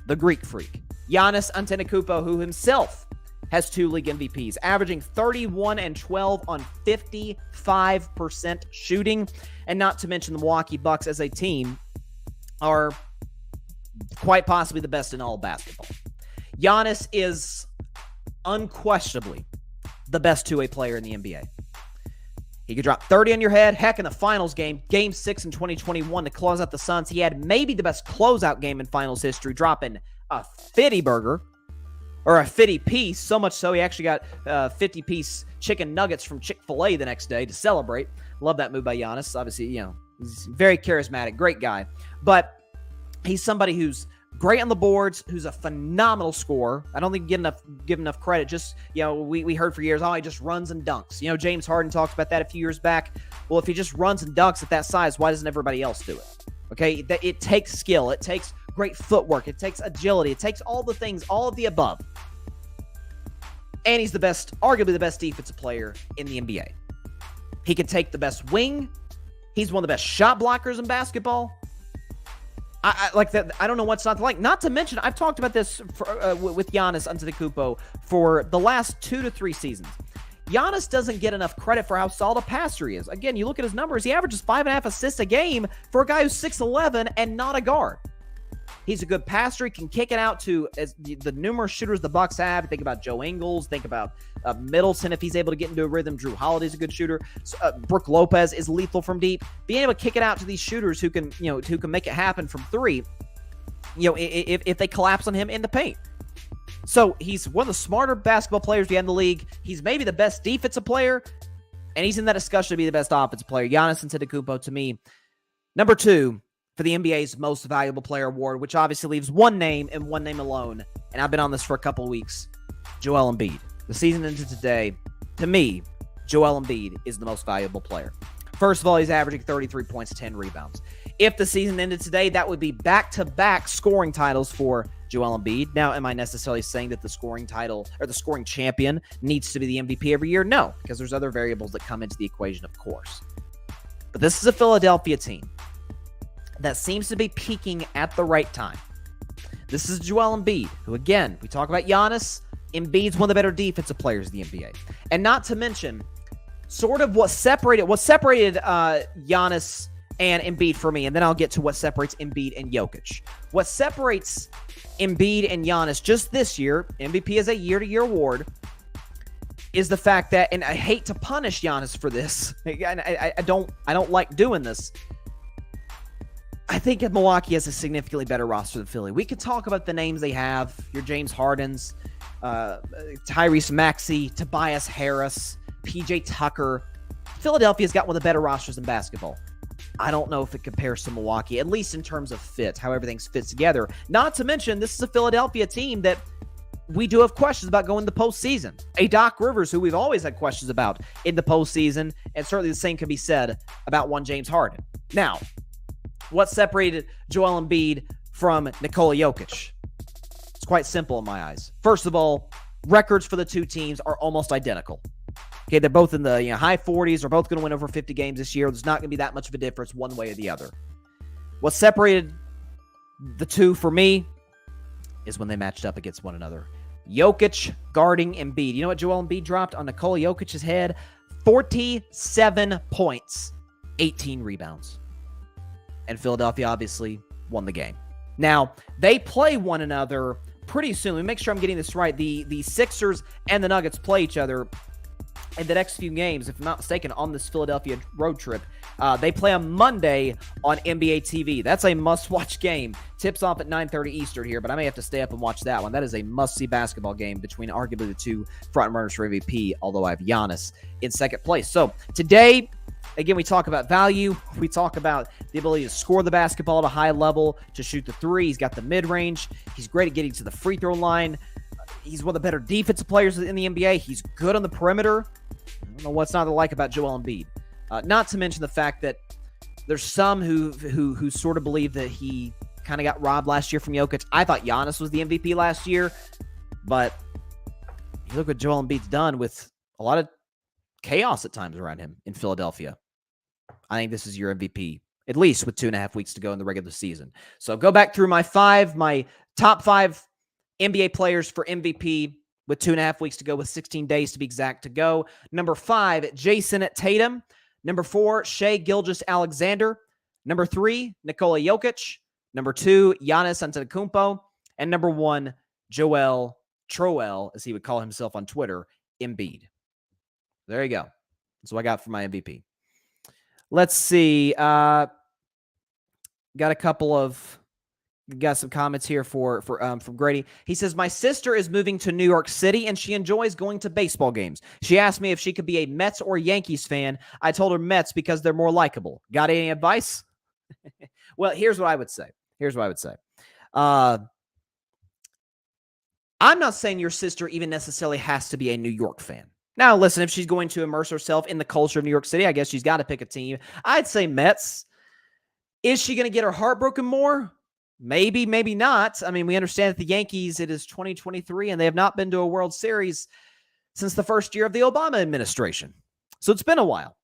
the Greek Freak, Giannis Antetokounmpo, who himself has 2 league MVPs, averaging 31 and 12 on 55% shooting, and not to mention the Milwaukee Bucks as a team are quite possibly the best in all of basketball. Giannis is unquestionably the best two-way player in the NBA. He could drop 30 on your head. Heck, in the finals game, Game 6 in 2021 to close out the Suns, he had maybe the best closeout game in finals history, dropping a 50 burger, or a 50 piece, so much so he actually got 50-piece chicken nuggets from Chick-fil-A the next day to celebrate. Love that move by Giannis. Obviously, he's very charismatic, great guy. But he's somebody who's great on the boards, who's a phenomenal scorer. I don't think give enough credit. Just, we heard for years, he just runs and dunks. James Harden talked about that a few years back. Well, if he just runs and dunks at that size, why doesn't everybody else do it? Okay, it takes skill. It takes great footwork. It takes agility. It takes all the things, all of the above. And he's arguably the best defensive player in the NBA. He can take the best wing. He's one of the best shot blockers in basketball. I like that. I don't know what's not to like. Not to mention, I've talked about this with Giannis Antetokounmpo for the last 2 to 3 seasons. Giannis doesn't get enough credit for how solid a passer he is. Again, you look at his numbers, he averages 5.5 assists a game for a guy who's 6'11" and not a guard. He's a good passer. He can kick it out to the numerous shooters the Bucks have. Think about Joe Ingles. Think about Middleton if he's able to get into a rhythm. Drew Holiday's a good shooter. Brook Lopez is lethal from deep. Being able to kick it out to these shooters who can make it happen from 3, if they collapse on him in the paint. So he's one of the smarter basketball players we have in the league. He's maybe the best defensive player, and he's in that discussion to be the best offensive player. Giannis Antetokounmpo, to me, number 2 for the NBA's Most Valuable Player award, which obviously leaves one name and one name alone. And I've been on this for a couple of weeks. Joel Embiid. The season ended today. To me, Joel Embiid is the most valuable player. First of all, he's averaging 33 points, 10 rebounds. If the season ended today, that would be back-to-back scoring titles for Joel Embiid. Now, am I necessarily saying that the scoring title or the scoring champion needs to be the MVP every year? No, because there's other variables that come into the equation, of course. But this is a Philadelphia team that seems to be peaking at the right time. This is Joel Embiid, who, again, we talk about Giannis. Embiid's one of the better defensive players in the NBA. And not to mention, sort of what separated Giannis and Embiid for me, and then I'll get to what separates Embiid and Jokic. What separates Embiid and Giannis just this year, MVP is a year-to-year award, is the fact that, and I hate to punish Giannis for this, I don't like doing this, I think Milwaukee has a significantly better roster than Philly. We could talk about the names they have. Your James Hardens, Tyrese Maxey, Tobias Harris, PJ Tucker. Philadelphia's got one of the better rosters in basketball. I don't know if it compares to Milwaukee, at least in terms of fit, how everything fits together. Not to mention, this is a Philadelphia team that we do have questions about going to the postseason. A Doc Rivers, who we've always had questions about in the postseason, and certainly the same can be said about one James Harden. Now, what separated Joel Embiid from Nikola Jokic? It's quite simple in my eyes. First of all, records for the two teams are almost identical. Okay, they're both in the high 40s. They're both going to win over 50 games this year. There's not going to be that much of a difference one way or the other. What separated the two for me is when they matched up against one another. Jokic guarding Embiid. You know what Joel Embiid dropped on Nikola Jokic's head? 47 points, 18 rebounds. And Philadelphia obviously won the game. Now, they play one another pretty soon. Let me make sure I'm getting this right. The Sixers and the Nuggets play each other in the next few games, if I'm not mistaken, on this Philadelphia road trip. They play on Monday on NBA TV. That's a must-watch game. Tips off at 9:30 Eastern here, but I may have to stay up and watch that one. That is a must-see basketball game between arguably the two front-runners for MVP, although I have Giannis in second place. So today, again, we talk about value. We talk about the ability to score the basketball at a high level, to shoot the three. He's got the mid-range. He's great at getting to the free throw line. He's one of the better defensive players in the NBA. He's good on the perimeter. I don't know what's not to like about Joel Embiid. Not to mention the fact that there's some who sort of believe that he kind of got robbed last year from Jokic. I thought Giannis was the MVP last year, but you look what Joel Embiid's done with a lot of chaos at times around him in Philadelphia. I think this is your MVP, at least with 2.5 weeks to go in the regular season. So go back through my top 5 NBA players for MVP with 2.5 weeks to go, with 16 days to be exact to go. Number 5, Jason Tatum. Number 4, Shai Gilgeous-Alexander. Number 3, Nikola Jokic. Number 2, Giannis Antetokounmpo. And number 1, Joel Troel, as he would call himself on Twitter, Embiid. There you go. That's what I got for my MVP. Let's see. Got some comments here from Grady. He says, my sister is moving to New York City and she enjoys going to baseball games. She asked me if she could be a Mets or Yankees fan. I told her Mets because they're more likable. Got any advice? Well, here's what I would say. I'm not saying your sister even necessarily has to be a New York fan. Now, listen, if she's going to immerse herself in the culture of New York City, I guess she's got to pick a team. I'd say Mets. Is she going to get her heart broken more? Maybe, maybe not. I mean, we understand that the Yankees, it is 2023, and they have not been to a World Series since the first year of the Obama administration. So it's been a while.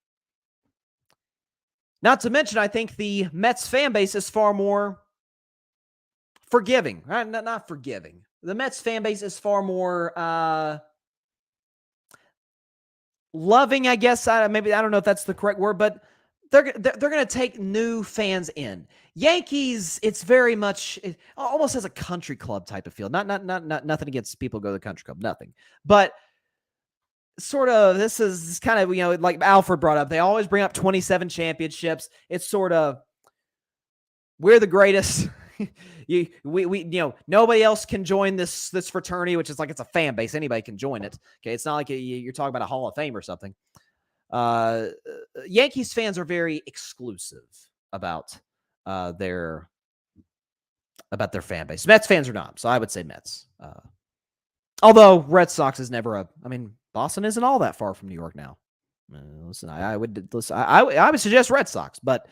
Not to mention, I think the Mets fan base is far more forgiving. Right? Not forgiving. The Mets fan base is far more loving, I guess. Maybe I don't know if that's the correct word, but they're going to take new fans in. Yankees, it's very much almost as a country club type of feel. Not nothing against people who go to the country club, nothing. But sort of, this is kind of, like Alfred brought up, they always bring up 27 championships. It's sort of, we're the greatest. Nobody else can join this fraternity, which is like, it's a fan base. Anybody can join it. Okay. It's not like you're talking about a Hall of Fame or something. Yankees fans are very exclusive about their fan base. Mets fans are not. So I would say Mets. Although Red Sox is never Boston isn't all that far from New York now. Listen, I would suggest Red Sox, but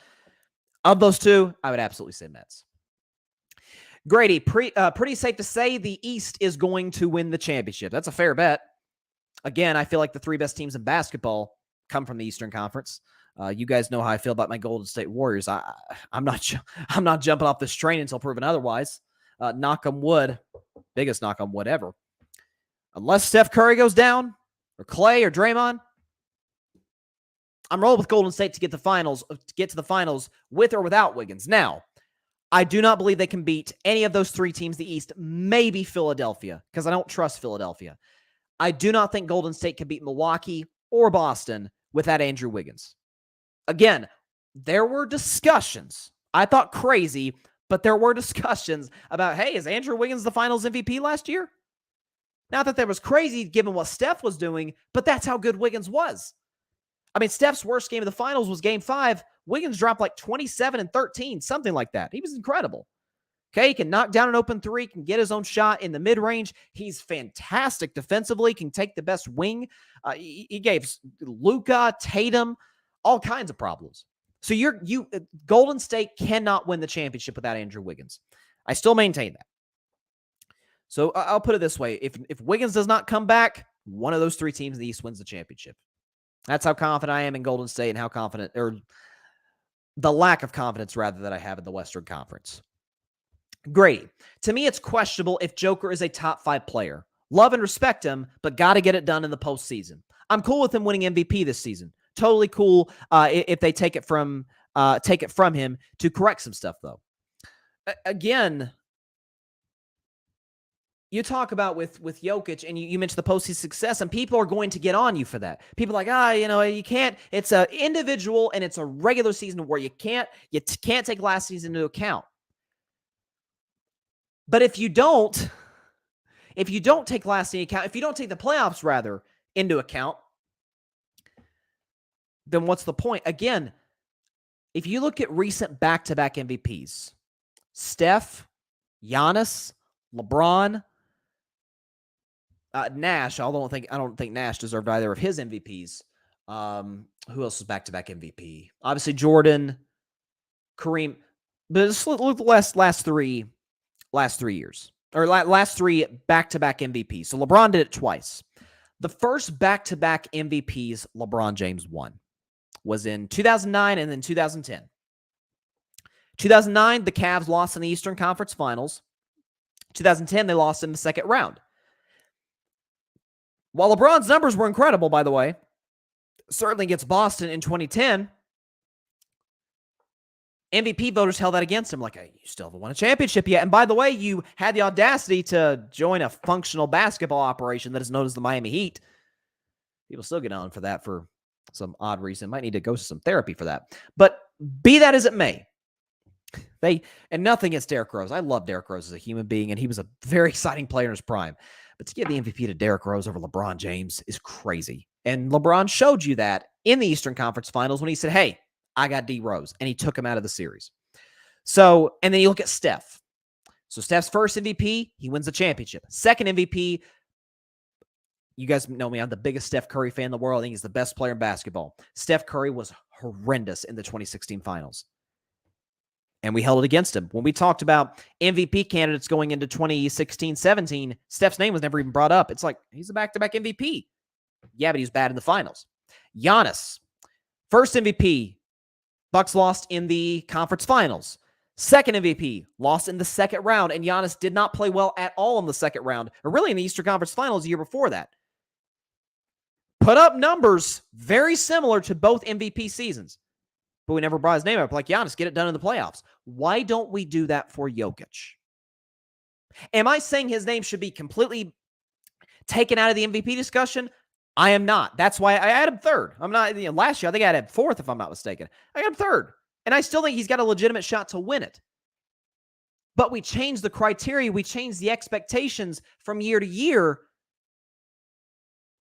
of those two, I would absolutely say Mets. Grady, pretty safe to say the East is going to win the championship. That's a fair bet. Again, I feel like the three best teams in basketball come from the Eastern Conference. You guys know how I feel about my Golden State Warriors. I'm not jumping off this train until proven otherwise. Knock on wood, biggest knock on wood ever. Unless Steph Curry goes down, or Clay, or Draymond, I'm rolling with Golden State to get to the finals with or without Wiggins. Now, I do not believe they can beat any of those three teams in the East, maybe Philadelphia, because I don't trust Philadelphia. I do not think Golden State can beat Milwaukee or Boston without Andrew Wiggins. Again, there were discussions. I thought crazy, but there were discussions about, hey, is Andrew Wiggins the finals MVP last year? Not that was crazy given what Steph was doing, but that's how good Wiggins was. I mean, Steph's worst game of the finals was Game 5. Wiggins dropped like 27 and 13, something like that. He was incredible. Okay, he can knock down an open three, can get his own shot in the mid-range. He's fantastic defensively, can take the best wing. He gave Luka, Tatum, all kinds of problems. So Golden State cannot win the championship without Andrew Wiggins. I still maintain that. So I'll put it this way. If Wiggins does not come back, one of those three teams in the East wins the championship. That's how confident I am in Golden State and how confident, or the lack of confidence, rather, that I have in the Western Conference. Grady, to me, it's questionable if Joker is a top 5 player. Love and respect him, but got to get it done in the postseason. I'm cool with him winning MVP this season. Totally cool if they take it from him to correct some stuff, though. Again, you talk about with Jokic, and you mentioned the postseason success, and people are going to get on you for that. People are like, you can't. It's an individual, and it's a regular season where you can't take last season into account. But if you don't take last season into account, if you don't take the playoffs rather into account, then what's the point? Again, if you look at recent back-to-back MVPs, Steph, Giannis, LeBron, Nash, I don't think Nash deserved either of his MVPs. Who else is back-to-back MVP? Obviously Jordan, Kareem, but just look at the last 3 years, or last 3 back-to-back MVPs. So LeBron did it twice. The first back-to-back MVPs LeBron James won was in 2009 and then 2010. 2009, the Cavs lost in the Eastern Conference Finals. 2010, they lost in the second round. While LeBron's numbers were incredible, by the way, certainly against Boston in 2010, MVP voters held that against him. Like, hey, you still haven't won a championship yet. And by the way, you had the audacity to join a functional basketball operation that is known as the Miami Heat. People still get on for that for some odd reason. Might need to go to some therapy for that. But be that as it may, and nothing against Derrick Rose. I love Derrick Rose as a human being, and he was a very exciting player in his prime. But to give the MVP to Derrick Rose over LeBron James is crazy. And LeBron showed you that in the Eastern Conference Finals when he said, hey, I got D Rose, and he took him out of the series. So, and then you look at Steph. So Steph's first MVP, he wins the championship. Second MVP, you guys know me, I'm the biggest Steph Curry fan in the world. I think he's the best player in basketball. Steph Curry was horrendous in the 2016 finals. And we held it against him. When we talked about MVP candidates going into 2016-17, Steph's name was never even brought up. It's like, he's a back-to-back MVP. Yeah, but he was bad in the finals. Giannis, first MVP, Bucks lost in the conference finals. Second MVP, lost in the second round, and Giannis did not play well at all in the second round, or really in the Eastern Conference Finals the year before that. Put up numbers very similar to both MVP seasons, but we never brought his name up. Like, Giannis, get it done in the playoffs. Why don't we do that for Jokic? Am I saying his name should be completely taken out of the MVP discussion? I am not. That's why I had him third. I'm not, last year, I think I had him fourth, if I'm not mistaken. I got him third. And I still think he's got a legitimate shot to win it. But we changed the criteria. We changed the expectations from year to year.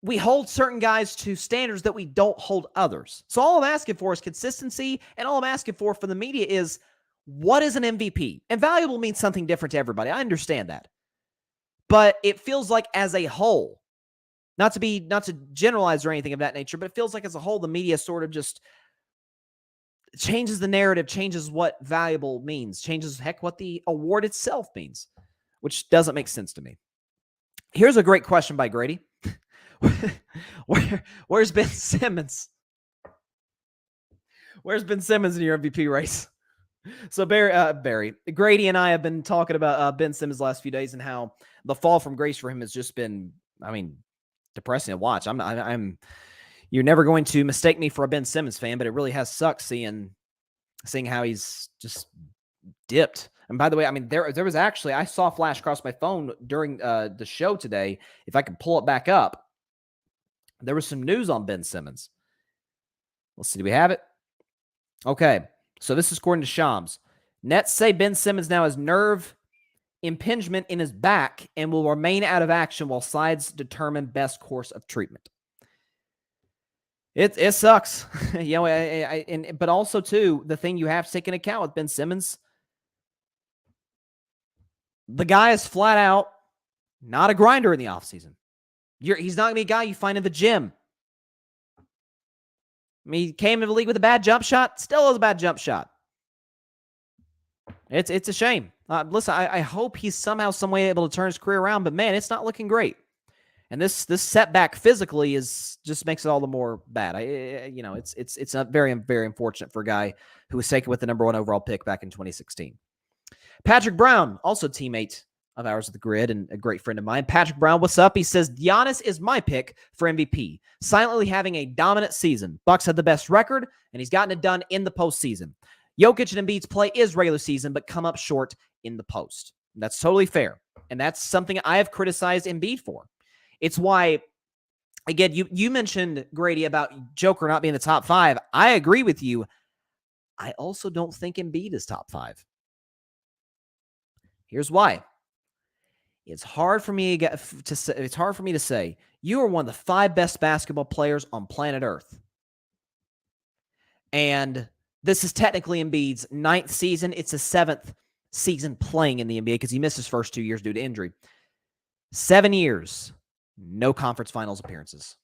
We hold certain guys to standards that we don't hold others. So all I'm asking for is consistency. And all I'm asking for the media is, what is an MVP? And valuable means something different to everybody. I understand that. But it feels like as a whole, not to generalize or anything of that nature, but it feels like as a whole, the media sort of just changes the narrative, changes what valuable means, changes, heck, what the award itself means, which doesn't make sense to me. Here's a great question by Grady. Where's Ben Simmons? Where's Ben Simmons in your MVP race? So Grady and I have been talking about Ben Simmons the last few days and how the fall from grace for him has just been, depressing to watch. You're never going to mistake me for a Ben Simmons fan, but it really has sucked seeing how he's just dipped. And by the way, there was actually, I saw a flash across my phone during the show today. If I can pull it back up, there was some news on Ben Simmons. Let's see, do we have it? Okay, so this is according to Shams. Nets say Ben Simmons now has nerve impingement in his back and will remain out of action while sides determine best course of treatment. It sucks, but also too, the thing you have to take into account with Ben Simmons, the guy is flat out not a grinder in the offseason. He's not going to be a guy you find in the gym. He came into the league with a bad jump shot, still has a bad jump shot. It's a shame. Listen, I hope he's somehow, some way able to turn his career around, but man, it's not looking great. And this setback physically just makes it all the more bad. It's not very, very unfortunate for a guy who was taken with the number 1 overall pick back in 2016. Patrick Brown, also teammate of ours at the Grid and a great friend of mine. Patrick Brown, what's up? He says, Giannis is my pick for MVP. Silently having a dominant season. Bucks had the best record, and he's gotten it done in the postseason. Jokic and Embiid's play is regular season, but come up short in the post. That's totally fair. And that's something I have criticized Embiid for. It's why, again, you mentioned, Grady, about Joker not being the top 5. I agree with you. I also don't think Embiid is top 5. Here's why. It's hard for me to say you are one of the 5 best basketball players on planet Earth. And this is technically Embiid's 9th season. It's his 7th season playing in the NBA because he missed his first 2 years due to injury. 7 years, no conference finals appearances.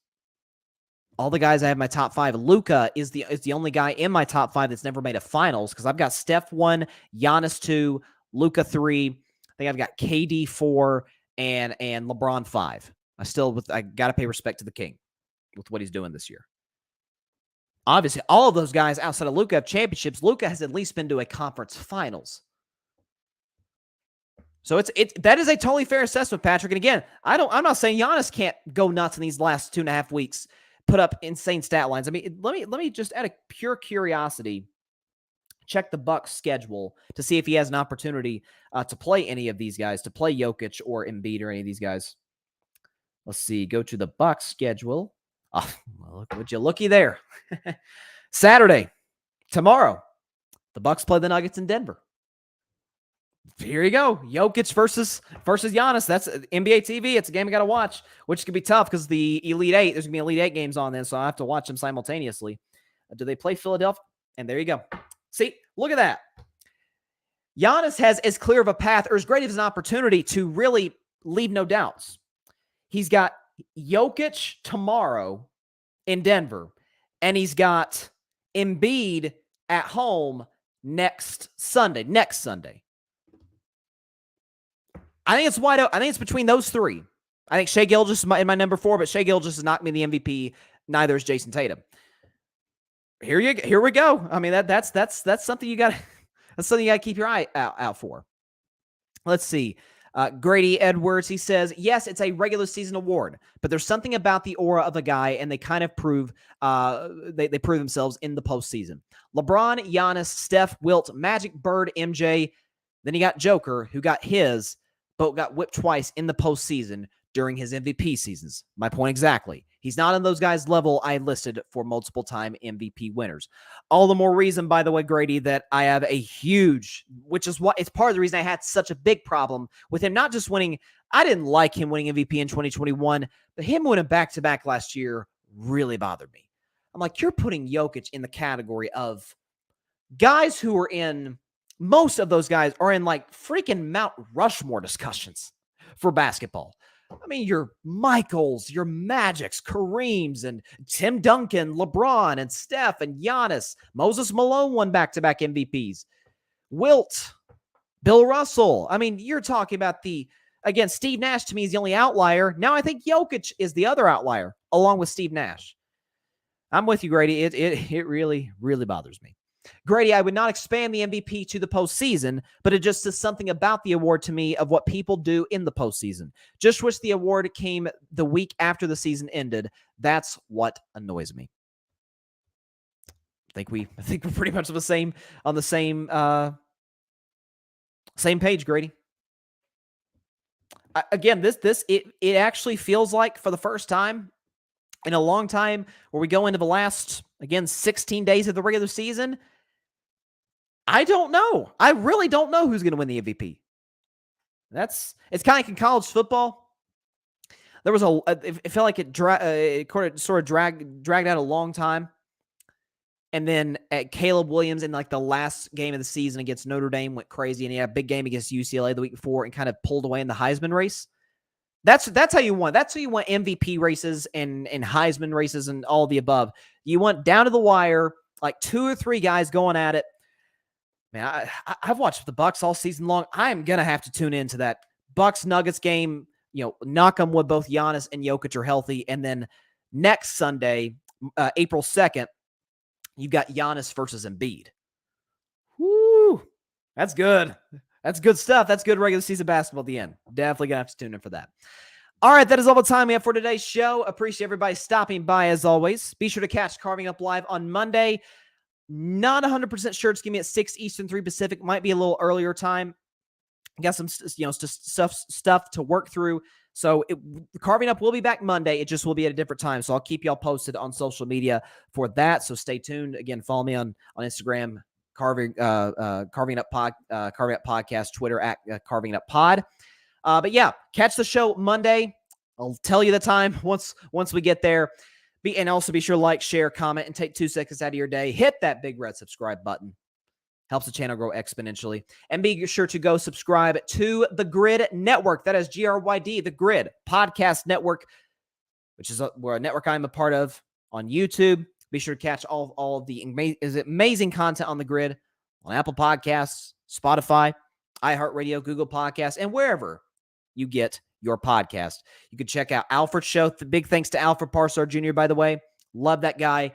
All the guys I have in my top 5, Luka is the only guy in my top 5 that's never made a finals because I've got Steph 1, Giannis 2, Luka 3. I think I've got KD 4 and LeBron 5. I got to pay respect to the king with what he's doing this year. Obviously, all of those guys outside of Luka have championships. Luka has at least been to a conference finals. So that is a totally fair assessment, Patrick. And again, I'm not saying Giannis can't go nuts in these last 2.5 weeks, put up insane stat lines. Let me just, out of pure curiosity, check the Bucks schedule to see if he has an opportunity to play any of these guys, to play Jokic or Embiid or any of these guys. Let's see. Go to the Bucks schedule. Oh, well, would you looky there? Saturday, tomorrow, the Bucks play the Nuggets in Denver. Here you go. Jokic versus Giannis. That's NBA TV. It's a game I got to watch, which could be tough because the Elite Eight, there's going to be Elite Eight games on then, so I have to watch them simultaneously. Do they play Philadelphia? And there you go. See, look at that. Giannis has as clear of a path or as great of an opportunity to really leave no doubts. He's got Jokic tomorrow in Denver, and he's got Embiid at home next Sunday. I think it's wide open. I think it's between those three. I think Shai Gilgeous is in my number 4, but Shai Gilgeous has not me the MVP. Neither is Jason Tatum. Here we go. I mean, that's something you got. That's something you got to keep your eye out for. Let's see. Grady Edwards, he says, yes, it's a regular season award, but there's something about the aura of a guy, and they kind of prove they prove themselves in the postseason. LeBron, Giannis, Steph, Wilt, Magic, Bird, MJ. Then you got Joker, who got his, but got whipped twice in the postseason during his MVP seasons. My point exactly. He's not on those guys' level I listed for multiple-time MVP winners. All the more reason, by the way, Grady, that I have a huge, which is what it's part of the reason I had such a big problem with him not just winning. I didn't like him winning MVP in 2021, but him winning back-to-back last year really bothered me. I'm like, you're putting Jokic in the category of guys who are in, most of those guys are in like freaking Mount Rushmore discussions for basketball. I mean, your Michaels, your Magics, Kareems, and Tim Duncan, LeBron, and Steph, and Giannis. Moses Malone won back-to-back MVPs. Wilt, Bill Russell. I mean, you're talking about again, Steve Nash to me is the only outlier. Now I think Jokic is the other outlier, along with Steve Nash. I'm with you, Grady. It really, really bothers me. Grady, I would not expand the MVP to the postseason, but it just says something about the award to me of what people do in the postseason. Just wish the award came the week after the season ended. That's what annoys me. I think we're pretty much on the same page, Grady. Again, it actually feels like for the first time in a long time where we go into the last, again, 16 days of the regular season. I don't know. I really don't know who's going to win the MVP. It's kind of like in college football. There was it felt like it sort of dragged out a long time. And then Caleb Williams in like the last game of the season against Notre Dame went crazy, and he had a big game against UCLA the week before and kind of pulled away in the Heisman race. That's how you want. That's how you want MVP races and Heisman races and all the above. You want down to the wire, like 2 or 3 guys going at it. Man, I've watched the Bucks all season long. I am going to have to tune into that Bucks-Nuggets game. Knock on wood, both Giannis and Jokic are healthy. And then next Sunday, April 2nd, you've got Giannis versus Embiid. Woo! That's good. That's good stuff. That's good regular season basketball at the end. Definitely going to have to tune in for that. All right, that is all the time we have for today's show. Appreciate everybody stopping by as always. Be sure to catch Carving Up Live on Monday. Not 100% sure it's going to be at 6 Eastern, 3 Pacific. Might be a little earlier time. Got some stuff to work through. So Carving Up will be back Monday. It just will be at a different time. So I'll keep y'all posted on social media for that. So stay tuned. Again, follow me on Instagram, Carving Up Podcast, Twitter at Carving Up Pod. But yeah, catch the show Monday. I'll tell you the time once we get there. And also be sure to like, share, comment, and take 2 seconds out of your day. Hit that big red subscribe button. Helps the channel grow exponentially. And be sure to go subscribe to the Grid Network. That is GRYD, the Grid Podcast Network, which is a network I'm a part of on YouTube. Be sure to catch all of the amazing content on the Grid on Apple Podcasts, Spotify, iHeartRadio, Google Podcasts, and wherever you get your podcast. You can check out Alfred's show. Big thanks to Alfred Parsard Jr., by the way. Love that guy.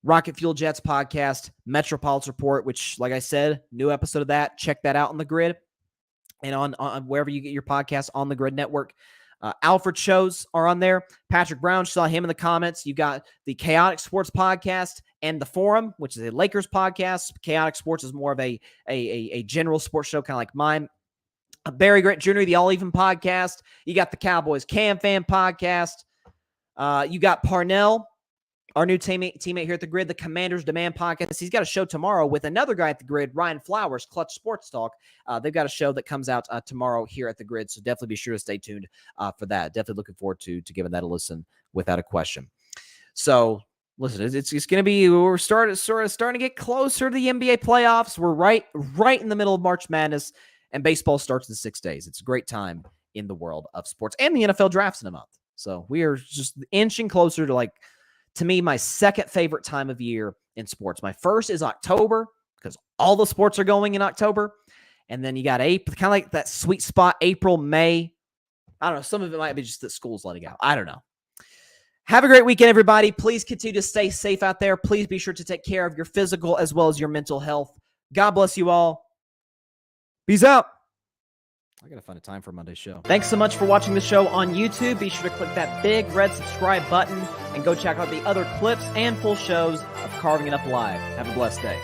Rocket Fuel Jets podcast, Metropolitan Report, which, like I said, new episode of that. Check that out on the Grid and on wherever you get your podcasts on the Grid Network. Alfred shows are on there. Patrick Brown, saw him in the comments. You got the Chaotic Sports podcast and the Forum, which is a Lakers podcast. Chaotic Sports is more of a general sports show, kind of like mine. Barry Grant Jr., the All Even podcast. You got the Cowboys Cam Fan podcast. You got Parnell, our new teammate here at the Grid, the Commanders Demand podcast. He's got a show tomorrow with another guy at the Grid, Ryan Flowers, Clutch Sports Talk. They've got a show that comes out tomorrow here at the Grid, so definitely be sure to stay tuned for that. Definitely looking forward to giving that a listen without a question. So listen, it's going to be, we're starting to get closer to the NBA playoffs. We're right in the middle of March Madness, and baseball starts in 6 days. It's a great time in the world of sports, and the NFL drafts in a month. So we are just inching closer to, like, to me, my second favorite time of year in sports. My first is October, because all the sports are going in October. And then you got April, kind of like that sweet spot, April, May. I don't know. Some of it might be just that school's letting out. I don't know. Have a great weekend, everybody. Please continue to stay safe out there. Please be sure to take care of your physical as well as your mental health. God bless you all. Peace out. I got to find a time for Monday's show. Thanks so much for watching the show on YouTube. Be sure to click that big red subscribe button and go check out the other clips and full shows of Carving It Up Live. Have a blessed day.